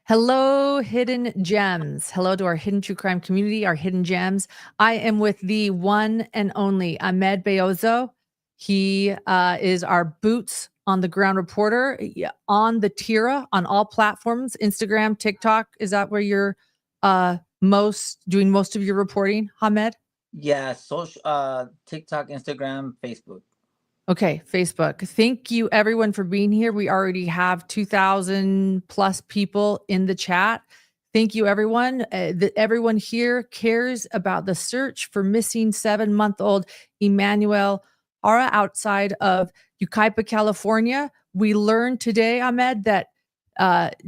Hello, hidden gems. Hello to our hidden true crime community, our hidden gems. I am with the one and only Ahmed Beozo. He is our boots on the ground reporter on the Tira on all platforms, Instagram, TikTok. Is that where you're doing most of your reporting, Ahmed? Yeah, social, TikTok, Instagram, Facebook. Okay, Facebook. Thank you everyone for being here. We already have 2,000 plus people in the chat. Thank you everyone. Everyone here cares about the search for missing 7-month-old Emmanuel Haro outside of Yucaipa, California. We learned today, Ahmed, that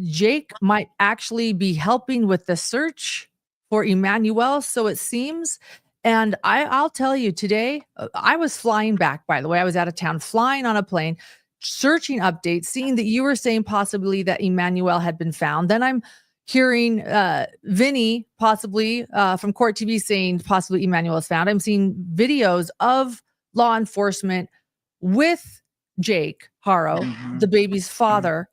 Jake might actually be helping with the search for Emmanuel, so it seems. And I'll tell you today, I was flying back, by the way. I was out of town, flying on a plane, searching updates, seeing that you were saying possibly that Emmanuel had been found. Then I'm hearing Vinny possibly from Court TV saying possibly Emmanuel is found. I'm seeing videos of law enforcement with Jake Haro, the baby's father.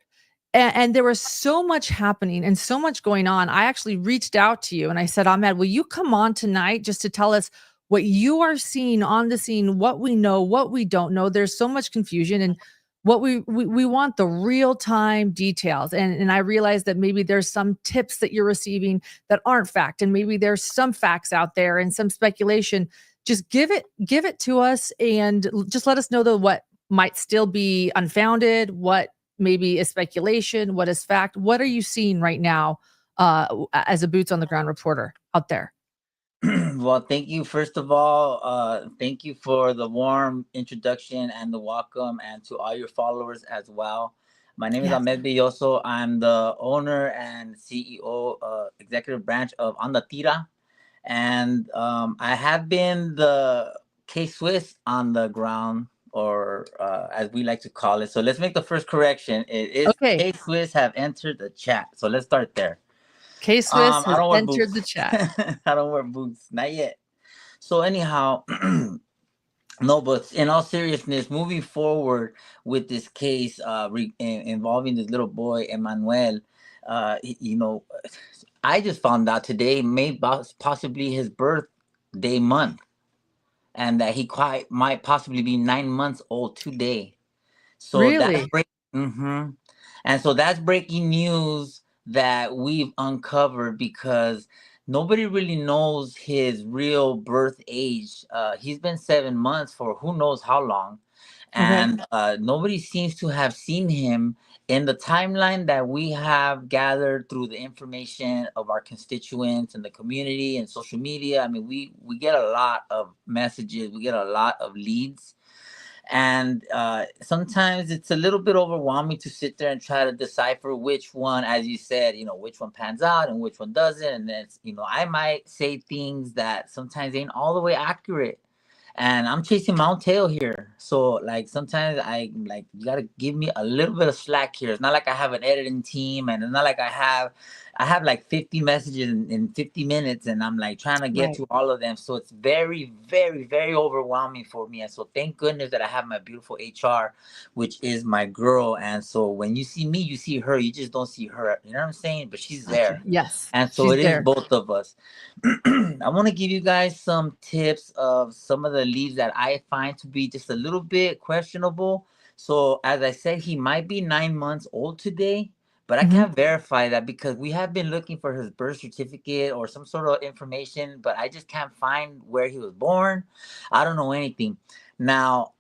And there was so much happening and so much going on. I actually reached out to you and I said, Ahmed, will you come on tonight just to tell us what you are seeing on the scene, what we know, what we don't know? There's so much confusion, and what we want the real time details. And I realize that maybe there's some tips that you're receiving that aren't fact, and maybe there's some facts out there and some speculation. Just give it to us, and just let us know what might still be unfounded, what maybe is speculation, what is fact. What are you seeing right now as a boots on the ground reporter out there? Well, thank you. First of all, thank you for the warm introduction and the welcome, and to all your followers as well. My name is Yes. Ahmed Belloso. I'm the owner and CEO, executive branch of On the Tira. And I have been the K-Swiss on the ground, or as we like to call it. So let's make the first correction. It is Okay. K-Swiss have entered the chat. So let's start there. K-Swiss I has don't wear entered boots. the chat. I don't wear boots. Not yet. So anyhow, no, but in all seriousness, moving forward with this case involving this little boy, Emmanuel, you know, I just found out today, possibly his birthday month, and that he quite might possibly be 9 months old today. So that's Really? break. Mm-hmm. And so that's breaking news that we've uncovered, because nobody really knows his real birth age. He's been 7 months for who knows how long, Okay. and nobody seems to have seen him in the timeline that we have gathered through the information of our constituents and the community and social media. I mean, we get a lot of messages, we get a lot of leads, and sometimes it's a little bit overwhelming to sit there and try to decipher which one, as you said, which one pans out and which one doesn't. And then I might say things that sometimes ain't all the way accurate, and I'm chasing my own tail here. So like sometimes I like, you gotta give me a little bit of slack here. It's not like I have an editing team, and it's not like I have like 50 messages in 50 minutes, and I'm like trying to get Right. to all of them. So it's very, very, very overwhelming for me. And so thank goodness that I have my beautiful HR, which is my girl. And so when you see me, you see her. You just don't see her. You know what I'm saying? But she's Gotcha. there. Yes. And so She's it is there. both of us. I want to give you guys some tips of some of the leads that I find to be just a little bit questionable. So, as I said, he might be 9 months old today, but I Mhm. can't verify that because we have been looking for his birth certificate or some sort of information, but I just can't find where he was born. I don't know anything. Now,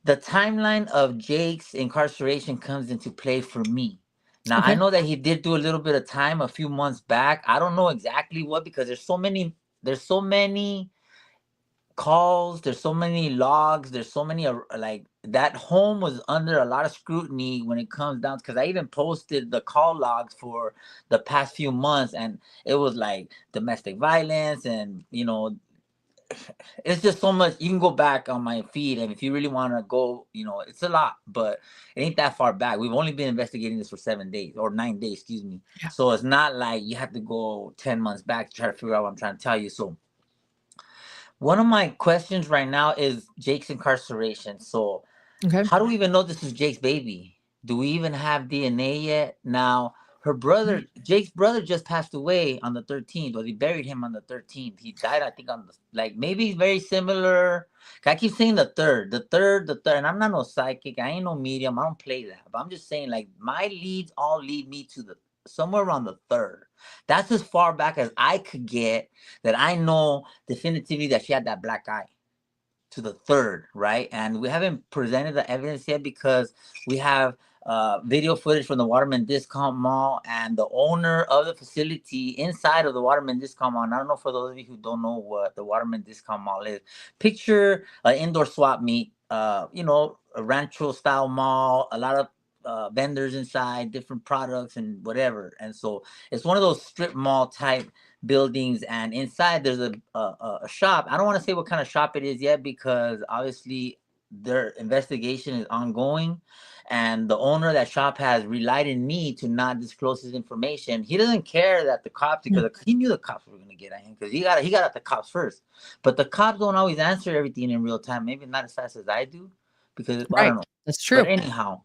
the timeline of Jake's incarceration comes into play for me. Now I Okay. know that he did do a little bit of time a few months back. I don't know exactly what, because there's so many calls, there's so many logs, there's so many like that home was under a lot of scrutiny when it comes down, because I even posted the call logs for the past few months, and it was like domestic violence, and it's just so much. You can go back on my feed, and if you really want to go, it's a lot, but it ain't that far back. We've only been investigating this for 7 days or 9 days, excuse me. Yeah. So it's not like you have to go 10 months back to try to figure out what I'm trying to tell you. So one of my questions right now is Jake's incarceration. So Okay. how do we even know this is Jake's baby? Do we even have DNA yet? Now, Her brother, Jake's brother, just passed away on the 13th, or they buried him on the 13th. He died, I think, on the, like, maybe very similar. I keep saying the third. And I'm not no psychic. I ain't no medium. I don't play that. But I'm just saying, like, my leads all lead me to the somewhere around the third. That's as far back as I could get that I know definitively that she had that black eye, to the third, right? And we haven't presented the evidence yet because we have video footage from the Waterman Discount Mall and the owner of the facility inside of the Waterman Discount Mall. And I don't know, for those of you who don't know what the Waterman Discount Mall is, picture an indoor swap meet, you know, a rancho style mall, a lot of vendors inside, different products and whatever. And so it's one of those strip mall type buildings, and inside there's a shop. I don't want to say what kind of shop it is yet because obviously their investigation is ongoing, and the owner of that shop has relied on me to not disclose his information. He doesn't care that the cops, because he knew the cops were going to get at him, because he got at the cops first. But the cops don't always answer everything in real time, maybe not as fast as I do, because I don't know. That's true. But anyhow,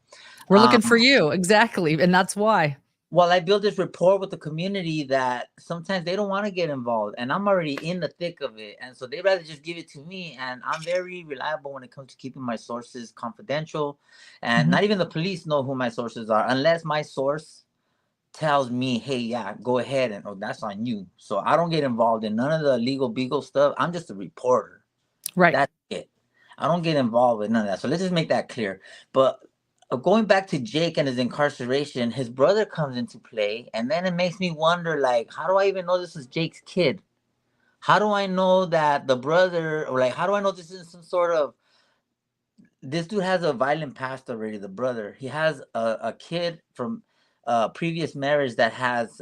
we're looking for you. Exactly. And that's why. Well, I built this rapport with the community that sometimes they don't want to get involved, and I'm already in the thick of it. And so they'd rather just give it to me. And I'm very reliable when it comes to keeping my sources confidential. And not even the police know who my sources are unless my source tells me, hey, yeah, go ahead. And oh, that's on you. So I don't get involved in none of the legal beagle stuff. I'm just a reporter. Right. That's it. I don't get involved with none of that. So let's just make that clear. But going back to Jake and his incarceration, his brother comes into play, and then it makes me wonder, like, how do I even know this is Jake's kid? How do I know that the brother, or like, how do I know this is some sort of, this dude has a violent past already, the brother. He has a kid from previous marriage that has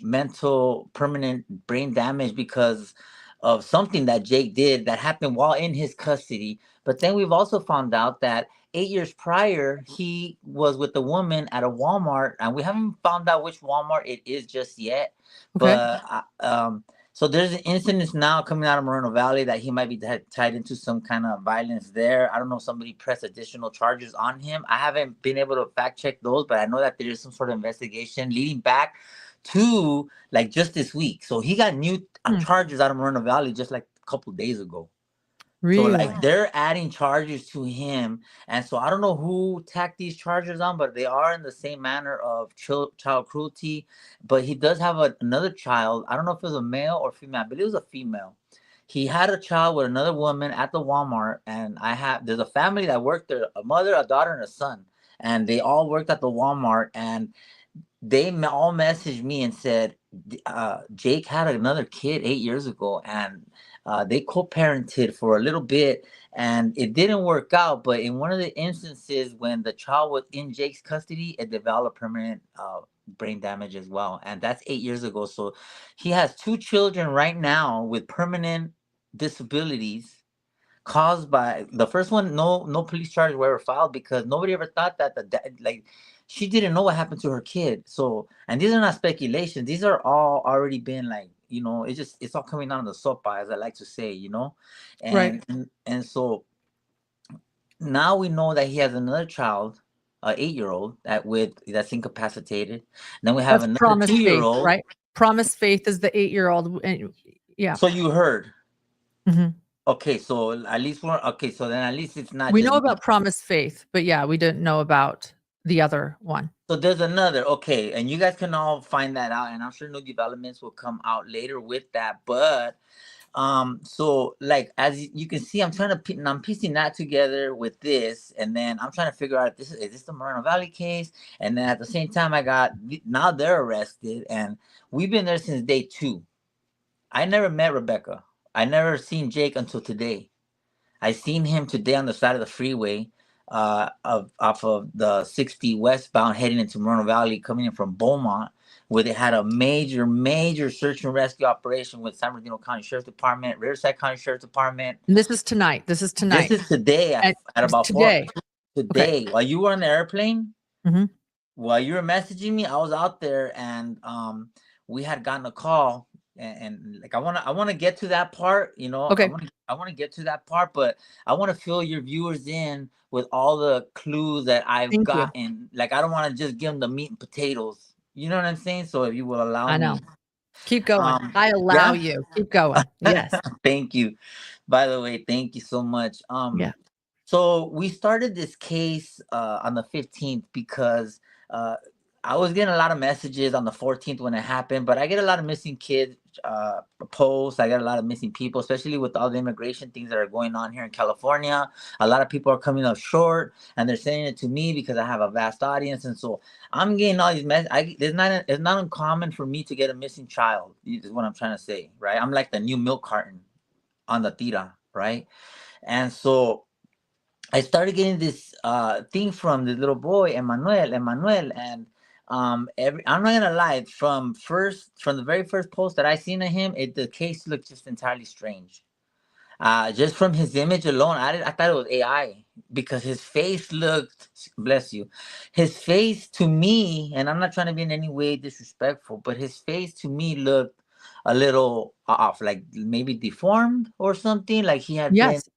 mental permanent brain damage because of something that Jake did that happened while in his custody. But then we've also found out that 8 years prior, he was with a woman at a Walmart, and we haven't found out which Walmart it is just yet. Okay. But so there's an incident now coming out of Moreno Valley that he might be tied into some kind of violence there. I don't know if somebody pressed additional charges on him. I haven't been able to fact check those, but I know that there is some sort of investigation leading back to like just this week. So he got new charges out of Moreno Valley just like a couple days ago. Really? So like they're adding charges to him, and so I don't know who tacked these charges on, but they are in the same manner of child cruelty. But he does have another child. I don't know if it was a male or female, but it was a female. He had a child with another woman at the Walmart, and there's a family that worked there, a mother, a daughter, and a son, and they all worked at the Walmart, and they all messaged me and said Jake had another kid 8 years ago, and they co-parented for a little bit, and it didn't work out. But in one of the instances when the child was in Jake's custody, it developed permanent brain damage as well, and that's 8 years ago. So he has 2 children right now with permanent disabilities caused by the first one. No police charges were ever filed because nobody ever thought that she didn't know what happened to her kid. So, and these are not speculations. These are all already been like, you know, it's all coming down the sopa, as I like to say, you know? And, right. and so now we know that he has another child, an 8-year-old that's incapacitated. And then we have another Promise 2-year-old. Faith, right? Promise Faith is the 8-year-old. Yeah. So you heard. Mm-hmm. Okay, so at least so then at least it's not. We know about Promise Faith, but yeah, we didn't know about the other one. So there's another, okay, and you guys can all find that out, and I'm sure new developments will come out later with that. But so like as you can see, I'm piecing that together with this, and then I'm trying to figure out is this the Moreno Valley case? And then at the same time, now they're arrested, and we've been there since day 2. I never met Rebecca. I never seen Jake until today. I seen him today on the side of the freeway, off of the 60 westbound heading into Moreno Valley, coming in from Beaumont, where they had a major search and rescue operation with San Bernardino County Sheriff's Department, Riverside County Sheriff's Department. And this is tonight. This is today at about today. 4 today. Okay. While you were on the airplane, while you were messaging me, I was out there, and we had gotten a call. And like I want to get to that part, you know. Okay. I want to get to that part, but I want to fill your viewers in with all the clues that I've gotten. Like I don't want to just give them the meat and potatoes, You know what I'm saying? So if you will allow I know. me, Keep going. I allow yeah. you. Keep going. Yes. Thank you. By the way, thank you so much. Yeah. So we started this case on the 15th because uh, I was getting a lot of messages on the 14th when it happened, but I get a lot of missing kids posts. I get a lot of missing people, especially with all the immigration things that are going on here in California. A lot of people are coming up short, and they're sending it to me because I have a vast audience, and so I'm getting all these messages. It's not uncommon for me to get a missing child. Is what I'm trying to say, right? I'm like the new milk carton on the Tira, right? And so I started getting this thing from this little boy, Emmanuel, and I'm not gonna lie, from the very first post that I seen of him, the case looked just entirely strange. Just from his image alone, I thought it was AI because his face looked, bless you, his face to me, and I'm not trying to be in any way disrespectful, but his face to me looked a little off, like maybe deformed or something, like he had been. Yes.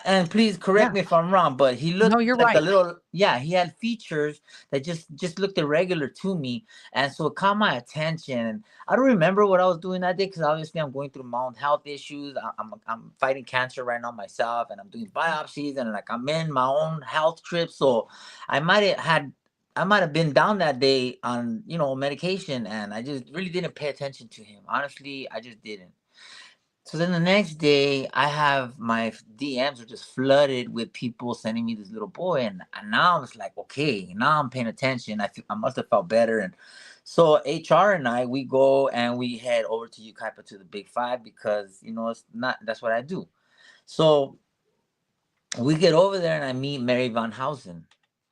And please correct Yeah. me if I'm wrong, but he No, looked you're like a right. little, yeah, he had features that just looked irregular to me. And so it caught my attention. And I don't remember what I was doing that day because obviously I'm going through my own health issues. I'm fighting cancer right now myself, and I'm doing biopsies, and like I'm in my own health trip. So I might have had I might have been down that day on, medication, and I just really didn't pay attention to him. Honestly, I just didn't. So then the next day, I have my DMs are just flooded with people sending me this little boy, and now it's like, okay, now I'm paying attention. I must have felt better, and so HR and we go and we head over to Yucaipa to the Big Five because it's not that's what I do. So we get over there and I meet Mary Van Housen.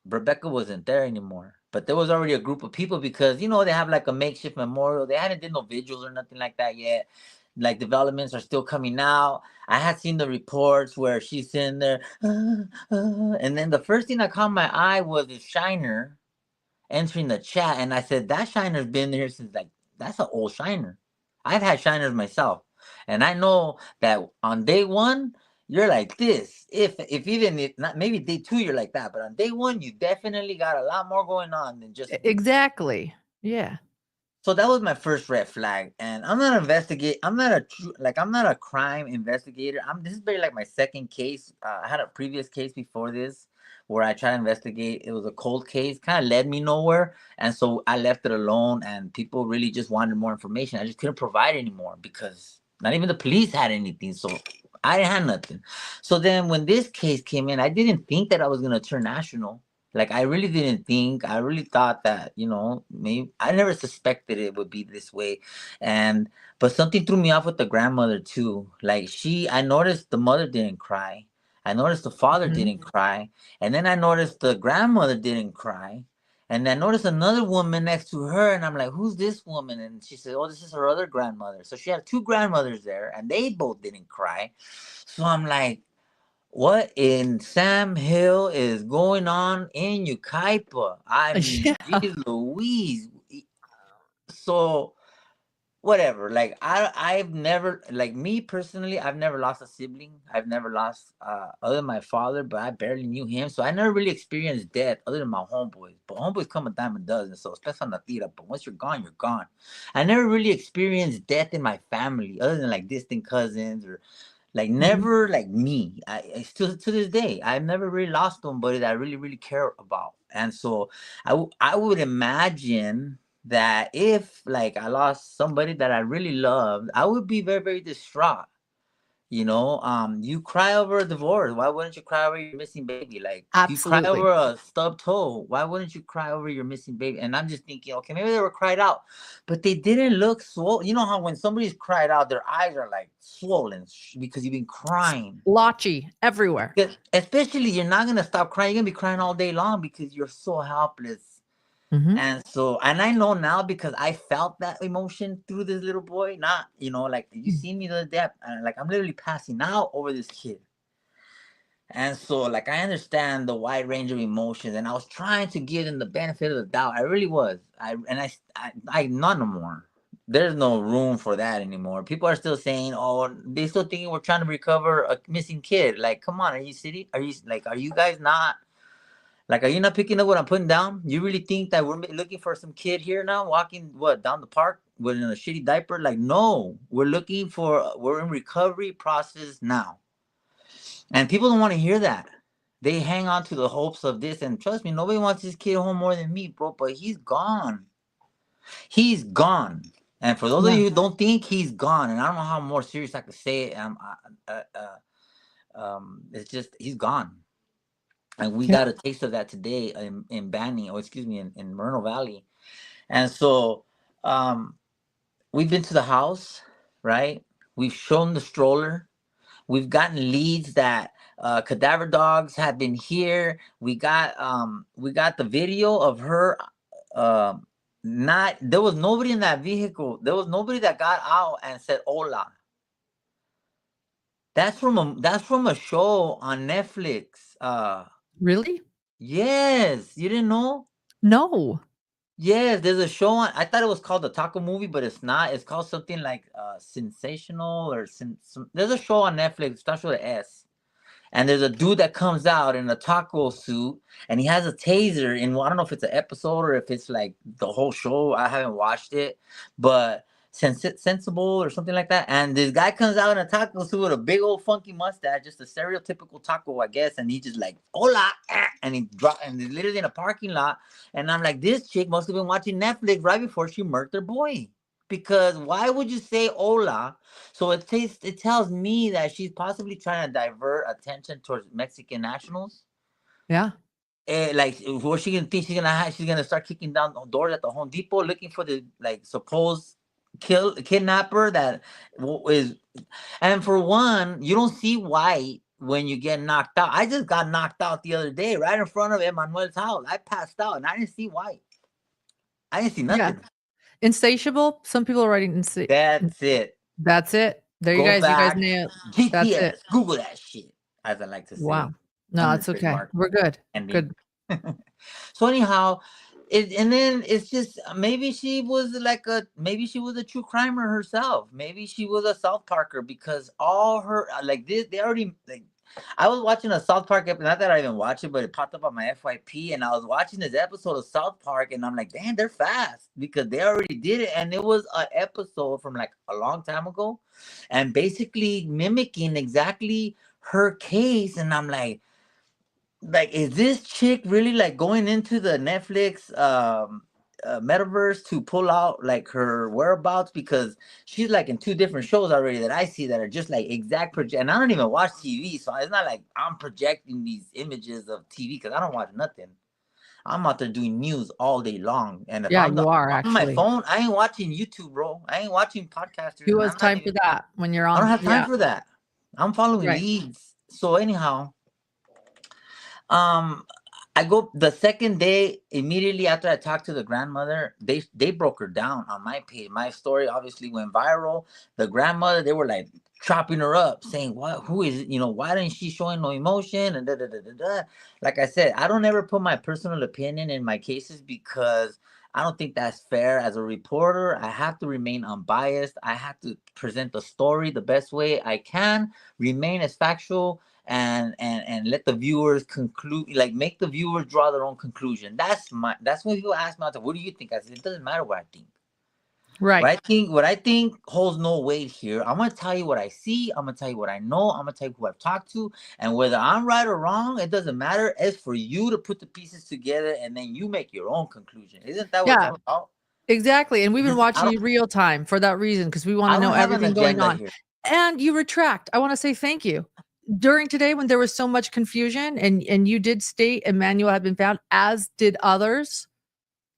Rebecca wasn't there anymore, but there was already a group of people because they have like a makeshift memorial. They hadn't did no vigils or nothing like that yet. Like developments are still coming out. I had seen the reports where she's sitting there, and then the first thing that caught my eye was this Shiner entering the chat, and I said that Shiner's been there since like that's an old Shiner. I've had Shiners myself, and I know that on day one you're like this. If even if not maybe day two you're like that, but on day one you definitely got a lot more going on than just. Exactly. Yeah. So that was my first red flag, and I'm not investigate. I'm not I'm not a crime investigator. This is very like my second case. I had a previous case before this where I tried to investigate. It was a cold case, kind of led me nowhere, and so I left it alone. And people really just wanted more information. I just couldn't provide anymore because not even the police had anything. So I didn't have nothing. So then when this case came in, I didn't think that I was gonna turn national. Like I really didn't think. I really thought that maybe I never suspected it would be this way, and but something threw me off with the grandmother too. Like I noticed the mother didn't cry. I noticed the father Mhm. didn't cry, and then I noticed the grandmother didn't cry, and I noticed another woman next to her, and I'm like, "Who's this woman?" And she said, "Oh, this is her other grandmother." So she had two grandmothers there, and they both didn't cry. So I'm like, what in Sam Hill is going on in Yucaipa? I mean, Yeah. geez Louise. So whatever. Like I've never, like me personally, I've never lost a sibling. I've never lost other than my father, but I barely knew him. So I never really experienced death other than my homeboys. But homeboys come a dime a dozen, so especially on the Tira. But once you're gone, you're gone. I never really experienced death in my family, other than like distant cousins or like Mhm. never like me. I still to this day I've never really lost somebody that I really really care about, and so I would imagine that if like I lost somebody that I really loved, I would be very very distraught. You cry over a divorce. Why wouldn't you cry over your missing baby? Like you cry Absolutely. over a stubbed toe. Why wouldn't you cry over your missing baby? And I'm just thinking, okay, maybe they were cried out, but they didn't look swollen. You know how when somebody's cried out, their eyes are like swollen because you've been crying. Splotchy everywhere. Especially, you're not gonna stop crying. You're gonna be crying all day long because you're so helpless. Mhm. And I know now because I felt that emotion through this little boy. Not, like you Mm. see me the other day, and like I'm literally passing out over this kid. And so, like, I understand the wide range of emotions, and I was trying to give them the benefit of the doubt. I really was. I none no more. There's no room for that anymore. People are still saying, "Oh, they still thinking we're trying to recover a missing kid." Like, come on, are you guys not Like, are you not picking up what I'm putting down? You really think that we're looking for some kid here now, walking down the park with in a shitty diaper? Like, no, we're in recovery process now, and people don't want to hear that. They hang on to the hopes of this, and trust me, nobody wants this kid home more than me, bro. But he's gone. He's gone. And for those of Yeah. you who don't think, he's gone, and I don't know how more serious I could say it. It's just he's gone. And we Yeah. got a taste of that today in Banning, or excuse me, in Moreno Valley. And so we've been to the house, right? We've shown the stroller. We've gotten leads that cadaver dogs have been here. We got the video of her. Not there was nobody in that vehicle. There was nobody that got out and said hola. That's from a show on Netflix. Really? Yes, you didn't know? No. Yes, there's a show on. I thought it was called the Taco Movie, but it's not. It's called something like Sensational or there's a show on Netflix. Starts with an S. And there's a dude that comes out in a taco suit, and he has a taser in. Well, I don't know if it's an episode or if it's like the whole show. I haven't watched it, but sensible or something like that. And this guy comes out in a taco suit with a big old funky mustache, just a stereotypical taco, I guess. And he just like hola, and he dropped, and he's literally in a parking lot. And I'm like, this chick must have been watching Netflix right before she murked her boy. Because why would you say hola? So it tells me that she's possibly trying to divert attention towards Mexican nationals. Yeah. Like, what she gonna think she's gonna start kicking down doors at the Home Depot looking for the like supposed kidnapper that is. And for one, you don't see white when you get knocked out. I just got knocked out the other day right in front of Emmanuel's house. I passed out and I didn't see white. I didn't see Yeah. nothing. Insatiable. Some people are writing That's it. That's it. There you Go guys. You guys back. nailed. That's GPS. it. Google that shit, as I like to say. Wow. No, it's okay. Trademark We're good. ending. Good. So anyhow, and then it's just maybe she was a true crimer herself. Maybe she was a South Parker, because all her like this they already like. I was watching a South Park episode, not that I even watched it, but it popped up on my FYP, and I was watching this episode of South Park, and I'm like, damn, they're fast, because they already did it, and it was an episode from like a long time ago, and basically mimicking exactly her case, and I'm like, is this chick really like going into the Netflix metaverse to pull out like her whereabouts? Because she's like in two different shows already that I see that are just like exact project. And I don't even watch TV, so it's not like I'm projecting these images of TV, because I don't watch nothing. I'm out there doing news all day long, and if Yeah, I'm you are on my actually. phone, I ain't watching YouTube, bro. I ain't watching podcasters. Who And has time for that when you're on? I don't have time Yeah. for that. I'm following Right. leads. So anyhow, I go the second day immediately after I talked to the grandmother. They broke her down on my page. My story obviously went viral. The grandmother, they were like chopping her up, saying, "What? Who is it? You know, why didn't she showing no emotion?" And da da da da da. Like I said, I don't ever put my personal opinion in my cases, because I don't think that's fair. As a reporter, I have to remain unbiased. I have to present the story the best way I can, remain as factual, and let the viewers conclude, like make the viewers draw their own conclusion. That's when people ask me, what do you think? I said, it doesn't matter what I think. Right. What I think holds no weight here. I'm gonna tell you what I see, I'm gonna tell you what I know, I'm gonna tell you who I've talked to, and whether I'm right or wrong, it doesn't matter. It's for you to put the pieces together, and then you make your own conclusion. Isn't that what it's all about? Exactly. And we've been I watching don't you real time for that reason, because we want I to know don't have an everything going agenda on. here. And you retract. I want to say thank you. During today, when there was so much confusion, and you did state Emmanuel had been found, as did others,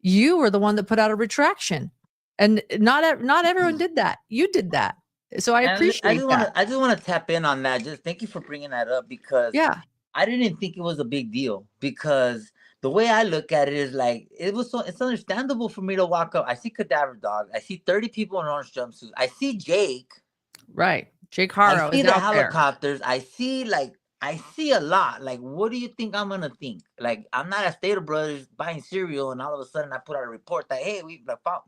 you were the one that put out a retraction. And not everyone did that. You did that. So I And appreciate that. I just want to tap in on that. Just thank you for bringing that up, because Yeah. I didn't think it was a big deal, because the way I look at it is like it's understandable for me to walk up. I see cadaver dog. I see 30 people in orange jumpsuits. I see Jake. Right. Jake I Haro see is the out there. helicopters. I see a lot. Like, what do you think I'm gonna think? Like, I'm not at Stater Brothers buying cereal, and all of a sudden I put out a report that, hey, we like found.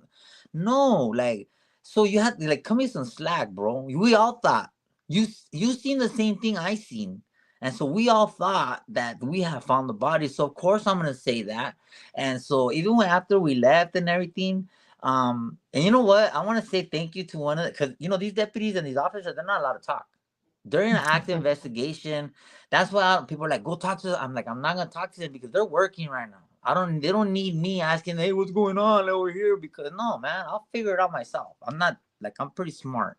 No, like, so you have to like cut me some slack, bro. We all thought you seen the same thing I seen, And so we all thought that we have found the body. So of course I'm gonna say that. And so even when after we left and everything, and you know what? I want to say thank you to one of the, because these deputies and these officers, they're not allowed to talk during an active investigation. That's why people are like, go talk to them. I'm like, I'm not gonna talk to them because they're working right now. They don't need me asking, hey, what's going on over here? Because no, man, I'll figure it out myself. I'm pretty smart.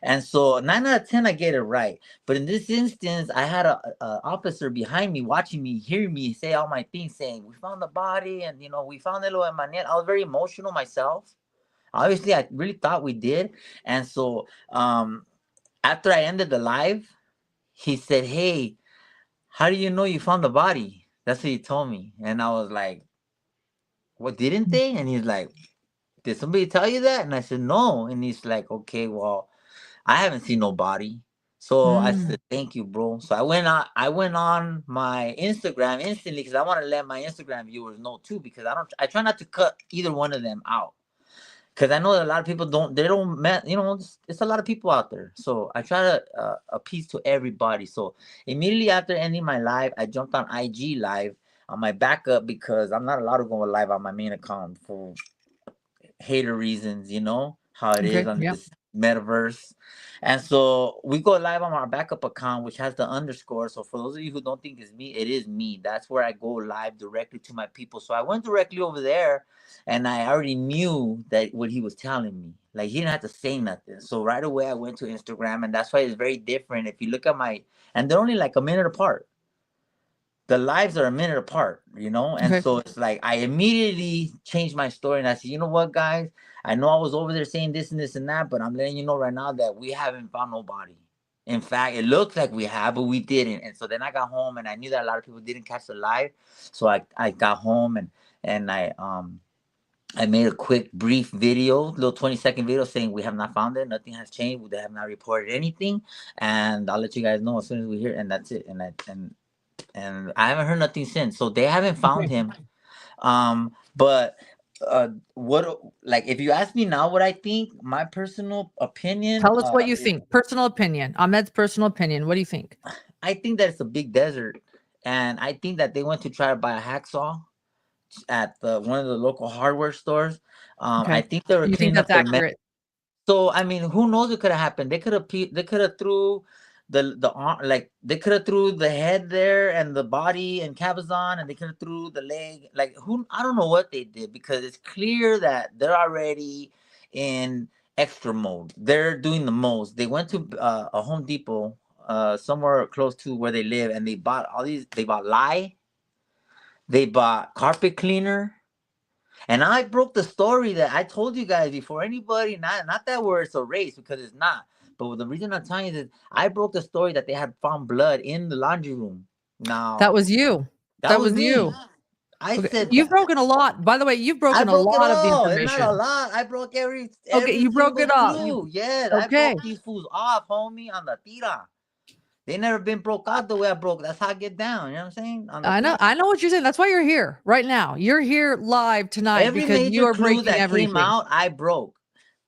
And so 9 out of 10, I get it right. But in this instance, I had a officer behind me watching me, hearing me say all my things, saying, we found the body and, we found the little Emmanuel. I was very emotional myself. Obviously, I really thought we did. And so after I ended the live, he said, hey, how do you know you found the body? That's what he told me. And I was like, what, didn't they? And he's like, did somebody tell you that? And I said, no. And he's like, okay, well, I haven't seen no body. So I said, thank you, bro. So I went on my Instagram instantly because I want to let my Instagram viewers know too, because I try not to cut either one of them out. Because I know that a lot of people it's a lot of people out there. So I try to appease to everybody. So immediately after ending my live, I jumped on IG live on my backup because I'm not allowed to go live on my main account for hater reasons, how it is Okay. on Yeah. this metaverse. And so we go live on our backup account, which has the underscore. So for those of you who don't think it's me, it is me. That's where I go live directly to my people. So I went directly over there and I already knew that what he was telling me. Like, he didn't have to say nothing. So right away I went to Instagram, and that's why it's very different. If you look at and they're only like a minute apart. The lives are a minute apart, and Okay. so it's like I immediately changed my story and I said, you know what, guys, I know I was over there saying this and this and that, but I'm letting you know right now that we haven't found nobody. In fact, it looks like we have, but we didn't. And so then I got home and I knew that a lot of people didn't catch the live. So I got home and I made a quick brief video, little 20-second video saying we have not found it, nothing has changed, they have not reported anything, and I'll let you guys know as soon as we hear it. And that's it. And I haven't heard nothing since. So they haven't found him. But what, like, if you ask me now what I think, my personal opinion, Tell us what you think. Personal opinion. Ahmed's personal opinion. What do you think? I think that it's a big desert, and I think that they went to try to buy a hacksaw at one of the local hardware stores. Okay. I think they were You think cleaning up that's their accurate? So I mean, who knows what could have happened? They could have threw the arm, like they could have threw the head there and the body and cabazon, and they could have threw the leg. Like, who, I don't know what they did, because it's clear that they're already in extra mode. They're doing the most. They went to a Home Depot somewhere close to where they live, and they bought they bought lye, they bought carpet cleaner. And I broke the story that I told you guys before anybody, not that where it's a race, because it's not. But the reason I'm telling you is I broke the story that they had found blood in the laundry room. Now, That was you. that That was was me. you. I Okay. said You've that. broken a lot. By the way, you've I broken a broke it lot of the all. It's not a information. lot. I broke every Okay, you broke single it all. clue. Yes, I Okay. broke these fools off, homie, on the Tira. They never been broke out the way I broke. That's how I get down. You know what I'm saying? On the I Tira. know what you're saying. That's why you're here right now. You're here live tonight Every because you major are clue breaking that came everything. out, I broke.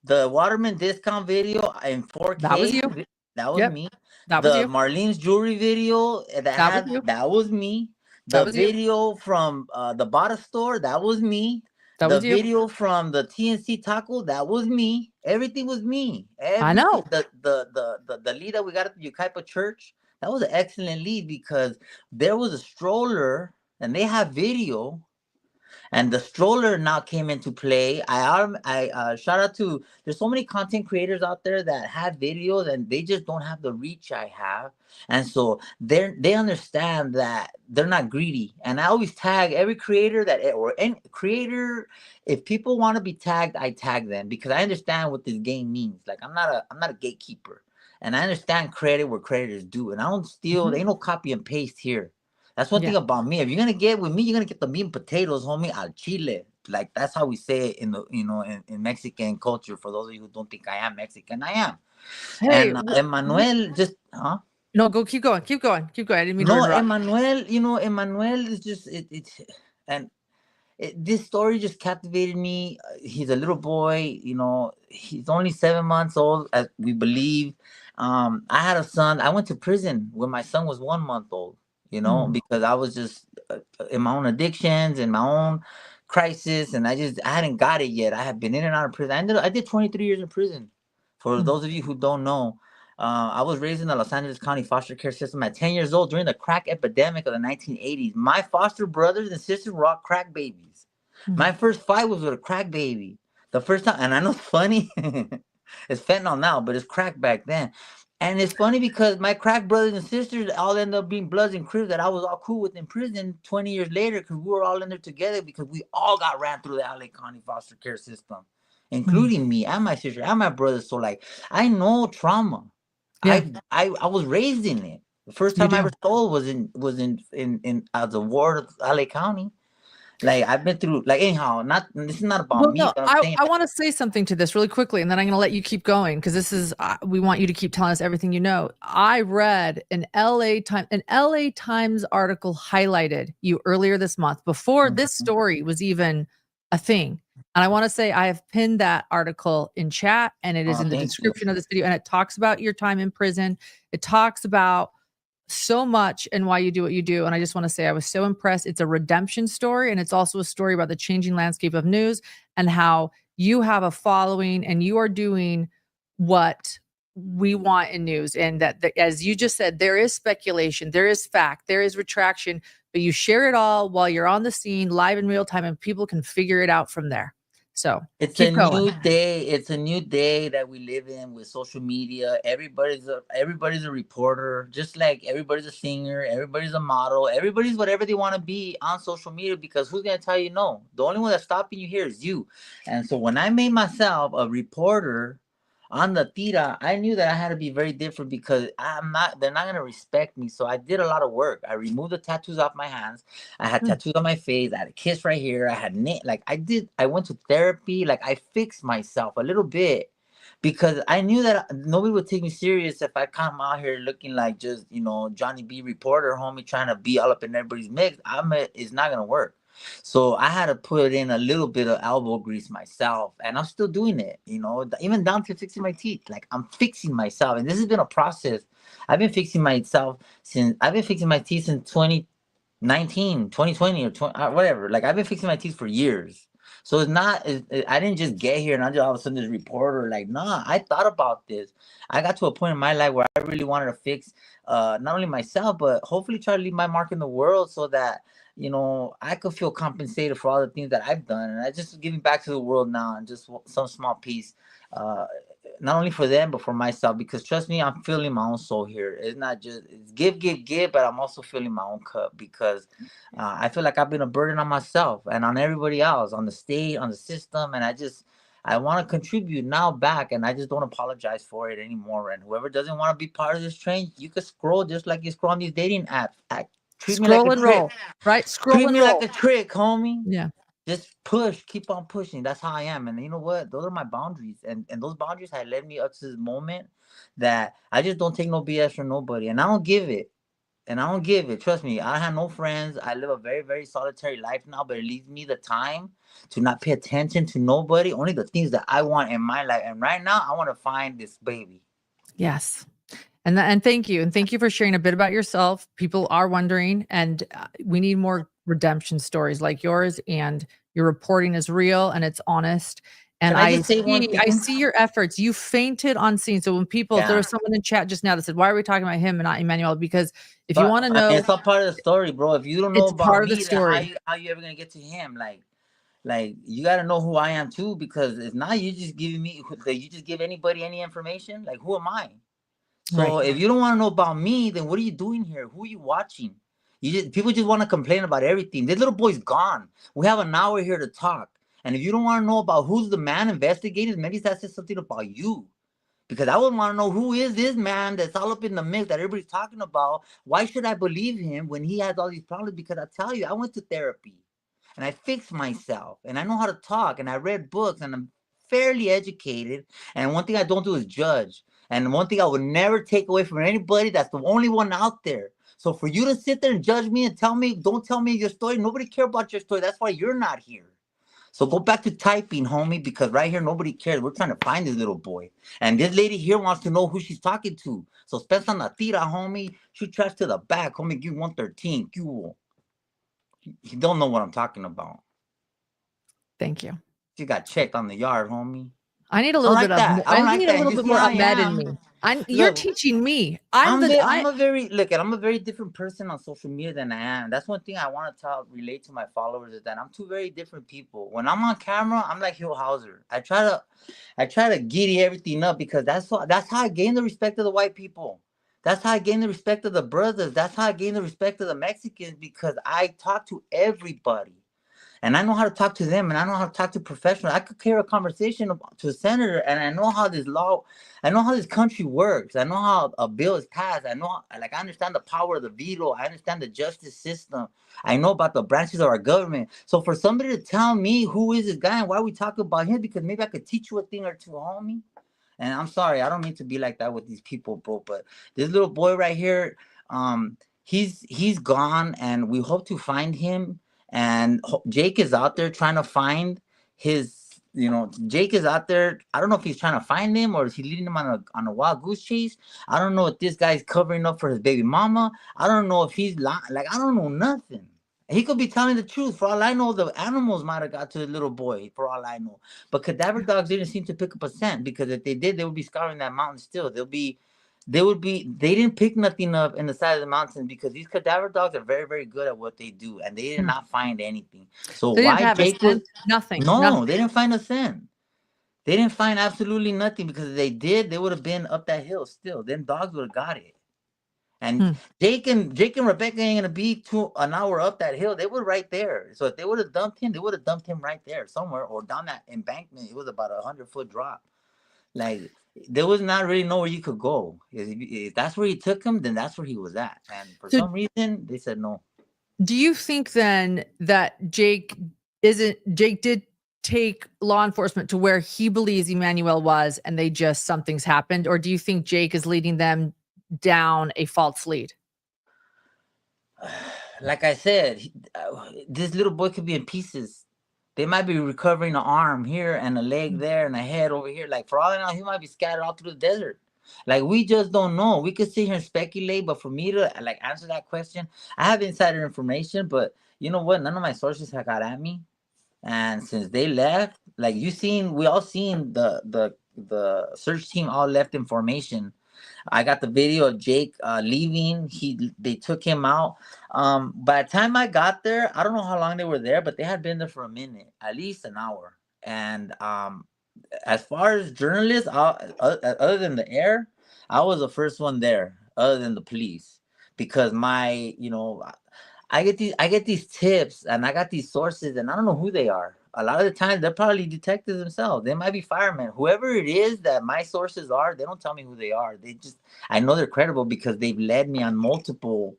The Waterman discount video in 4K. That was you. That was Yep. me. That was The you. Marlene's jewelry video That was you. that was me. That The was you. video from the Bata store, that was me. That The was you. video from the TNC taco, that was me. Everything was me. I Everything. know. The lead that we got at the Yucaipa church, that was an excellent lead, because there was a stroller and they have video. And the stroller now came into play. I shout out to, there's so many content creators out there that have videos and they just don't have the reach I have, and so they understand that they're not greedy. And I always tag every creator or any creator. If people want to be tagged, I tag them, because I understand what this game means. Like, I'm not a gatekeeper, and I understand credit where credit is due, and I don't steal. There ain't no copy and paste here. That's one thing about me. If you're gonna get with me, you're gonna get the meat and potatoes, homie, al chile. Like, that's how we say it in the in Mexican culture. For those of you who don't think I am Mexican, I am. Hey, And Emmanuel just no, go keep going. Keep going. Keep going. I didn't mean to no, interrupt. Emmanuel, Emmanuel is just it and this story just captivated me. He's a little boy, you know, he's only 7 months old, as we believe. I had a son. I went to prison when my son was 1 month old, you know, Mm, because I was just in my own addictions and my own crisis, and I hadn't got it yet. I had been in and out of prison. I did 23 years in prison. For mm, those of you who don't know, I was raised in the Los Angeles County foster care system at 10 years old during the crack epidemic of the 1980s. My foster brothers and sisters were all crack babies. mm. My first fight was with a crack baby. The first time, and I know it's funny, it's fentanyl now, but it's crack back then. And it's funny because my crack brothers and sisters all ended up being Bloods and Crips that I was all cool with in prison 20 years later, because we were all in there together, because we all got ran through the LA County foster care system, Mm. including me and my sister and my brothers. So like, I know trauma. Yeah, I was raised in it. The first you time I do. ever stole was in as a ward of LA County. Like, I've been through, like, anyhow, not, this is not about Well, me, no, but I'm I, saying, I want to say something to this really quickly, and then I'm going to let you keep going because this is, we want you to keep telling us everything you know. I read an LA Times article highlighted you earlier this month before this Mhm. story was even a thing. And I want to say I have pinned that article in chat, and it is in the Thank you. description of this video, and it talks about your time in prison. It talks about so much and why you do what you do. And I just want to say I was so impressed. It's a redemption story, and it's also a story about the changing landscape of news and how you have a following and you are doing what we want in news. And that, as you just said, there is speculation, there is fact, there is retraction, but you share it all while you're on the scene live in real time, and people can figure it out from there. So It's a keep going. new day. It's a new day that we live in with social media. Everybody's a reporter, just like everybody's a singer, everybody's a model, everybody's whatever they want to be on social media, because who's gonna tell you no? The only one that's stopping you here is you. And so when I made myself a reporter on the Tira, I knew that I had to be very different, because they're not gonna respect me. So I did a lot of work. I removed the tattoos off my hands. I had Mm, tattoos on my face. I had a kiss right here. I had like, I went to therapy. Like, I fixed myself a little bit, because I knew that nobody would take me serious if I come out here looking like just, Johnny B reporter, homie, trying to be all up in everybody's mix. It's not gonna work. So I had to put in a little bit of elbow grease myself, and I'm still doing it. Even down to fixing my teeth. Like, I'm fixing myself, and this has been a process. I've been fixing my teeth since 2019, 2020, or 20, whatever. Like, I've been fixing my teeth for years. So it's not, I didn't just get here and I just all of a sudden this reporter. Like, nah, I thought about this. I got to a point in my life where I really wanted to fix not only myself, but hopefully try to leave my mark in the world, so that, I could feel compensated for all the things that I've done. And I just giving back to the world now, and just some small piece. Uh, Not only for them, but for myself, because trust me, I'm feeling my own soul here. It's not just, it's give, but I'm also feeling my own cup, because I feel like I've been a burden on myself and on everybody else, on the state, on the system. And I want to contribute now back, and I just don't apologize for it anymore. And whoever doesn't want to be part of this train, you can scroll just like you scroll on these dating apps. Treat me like scroll a and trick. roll, right? Scroll Treat and me like roll. a trick, homie. Yeah. Just push, keep on pushing. That's how I am. And you know what? Those are my boundaries. And those boundaries had led me up to this moment, that I just don't take no BS from nobody. And I don't give it. And I don't give it. Trust me, I have no friends. I live a very, very solitary life now, but it leaves me the time to not pay attention to nobody, only the things that I want in my life. And right now, I want to find this baby. Yes. And thank you. And thank you for sharing a bit about yourself. People are wondering, and we need more redemption stories like yours. And your reporting is real and it's honest. And Can I just say one I thing? see your efforts. You fainted on scene. So when people, there Yeah. was someone in chat just now that said, "Why are we talking about him and not Emmanuel?" Because if you But want to know, it's all part of the story, bro. If you don't know it's about part of the me, then how story. you ever gonna get to him? Like, you gotta know who I am too, because it's not you just giving me that you just give anybody any information. Like, who am I? So Right. if you don't want to know about me, then what are you doing here? Who are you watching? People just want to complain about everything. This little boy's gone. We have an hour here to talk. And if you don't want to know about who's the man investigating, maybe that says something about you. Because I would want to know, who is this man that's all up in the mix that everybody's talking about? Why should I believe him when he has all these problems? Because I tell you, I went to therapy and I fixed myself and I know how to talk and I read books and I'm fairly educated. And one thing I don't do is judge. And one thing I would never take away from anybody, that's the only one out there. So for you to sit there and judge me and tell me, don't tell me your story. Nobody care about your story. That's why you're not here. So go back to typing, homie, because right here, nobody cares. We're trying to find this little boy. And this lady here wants to know who she's talking to. So spend on the Tira, homie. Shoot trash to the back, homie. Give 113. You don't know what I'm talking about. Thank you. She got checked on the yard, homie. I need a I don't little like bit of. that. I I don't like need a that. And little you bit see more how I Ahmed in am. me. You're Look, teaching me. I'm a very different person on social media than I am. That's one thing I want to relate to my followers is that I'm two very different people. When I'm on camera, I'm like Hill Hauser. I try to giddy everything up because that's how I gain the respect of the white people. That's how I gain the respect of the brothers. That's how I gain the respect of the Mexicans because I talk to everybody. And I know how to talk to them, and I know how to talk to professionals. I could carry a conversation to a senator, and I know how I know how this country works. I know how a bill is passed. I understand the power of the veto. I understand the justice system. I know about the branches of our government. So for somebody to tell me who is this guy and why we talk about him, because maybe I could teach you a thing or two, homie. And I'm sorry, I don't mean to be like that with these people, bro. But this little boy right here, he's gone, and we hope to find him. And Jake is out there trying to find his. Jake is out there. I don't know if he's trying to find him or is he leading him on a wild goose chase. I don't know if this guy's covering up for his baby mama. I don't know if he's like I don't know nothing. He could be telling the truth. For all I know, the animals might have got to the little boy, for all I know. But cadaver dogs didn't seem to pick up a scent because if they did, they would be scouring that mountain still. They didn't pick nothing up in the side of the mountain because these cadaver dogs are very, very good at what they do. And they did not find anything. So They didn't why have a Jake was, scent. Nothing. no, Nothing. they didn't find a scent. They didn't find absolutely nothing because if they did, they would have been up that hill still. Them dogs would have got it. And Jake and Rebecca ain't gonna be an hour up that hill. They were right there. So if they would have dumped him, they would have dumped him right there somewhere or down that embankment. It was about 100-foot drop. Like there was not really nowhere you could go. If that's where he took him, then that's where he was at. And for some reason, they said no. Do you think then that Jake did take law enforcement to where he believes Emmanuel was, and they just something's happened, or do you think Jake is leading them down a false lead? Like I said, this little boy could be in pieces. They might be recovering an arm here and a leg there and a head over here. Like for all I know, he might be scattered all through the desert. Like we just don't know. We could sit here and speculate, but for me to like answer that question, I have insider information. But you know what? None of my sources have got at me. And since they left, like we all seen the search team all left information. I got the video of Jake leaving. They took him out. By the time I got there, I don't know how long they were there, but they had been there for a minute, at least an hour. And as far as journalists, other than the air, I was the first one there, other than the police, because I get these tips and I got these sources and I don't know who they are. A lot of the time they're probably detectives themselves. They might be firemen. Whoever it is that my sources are, they don't tell me who they are. I know they're credible because they've led me on multiple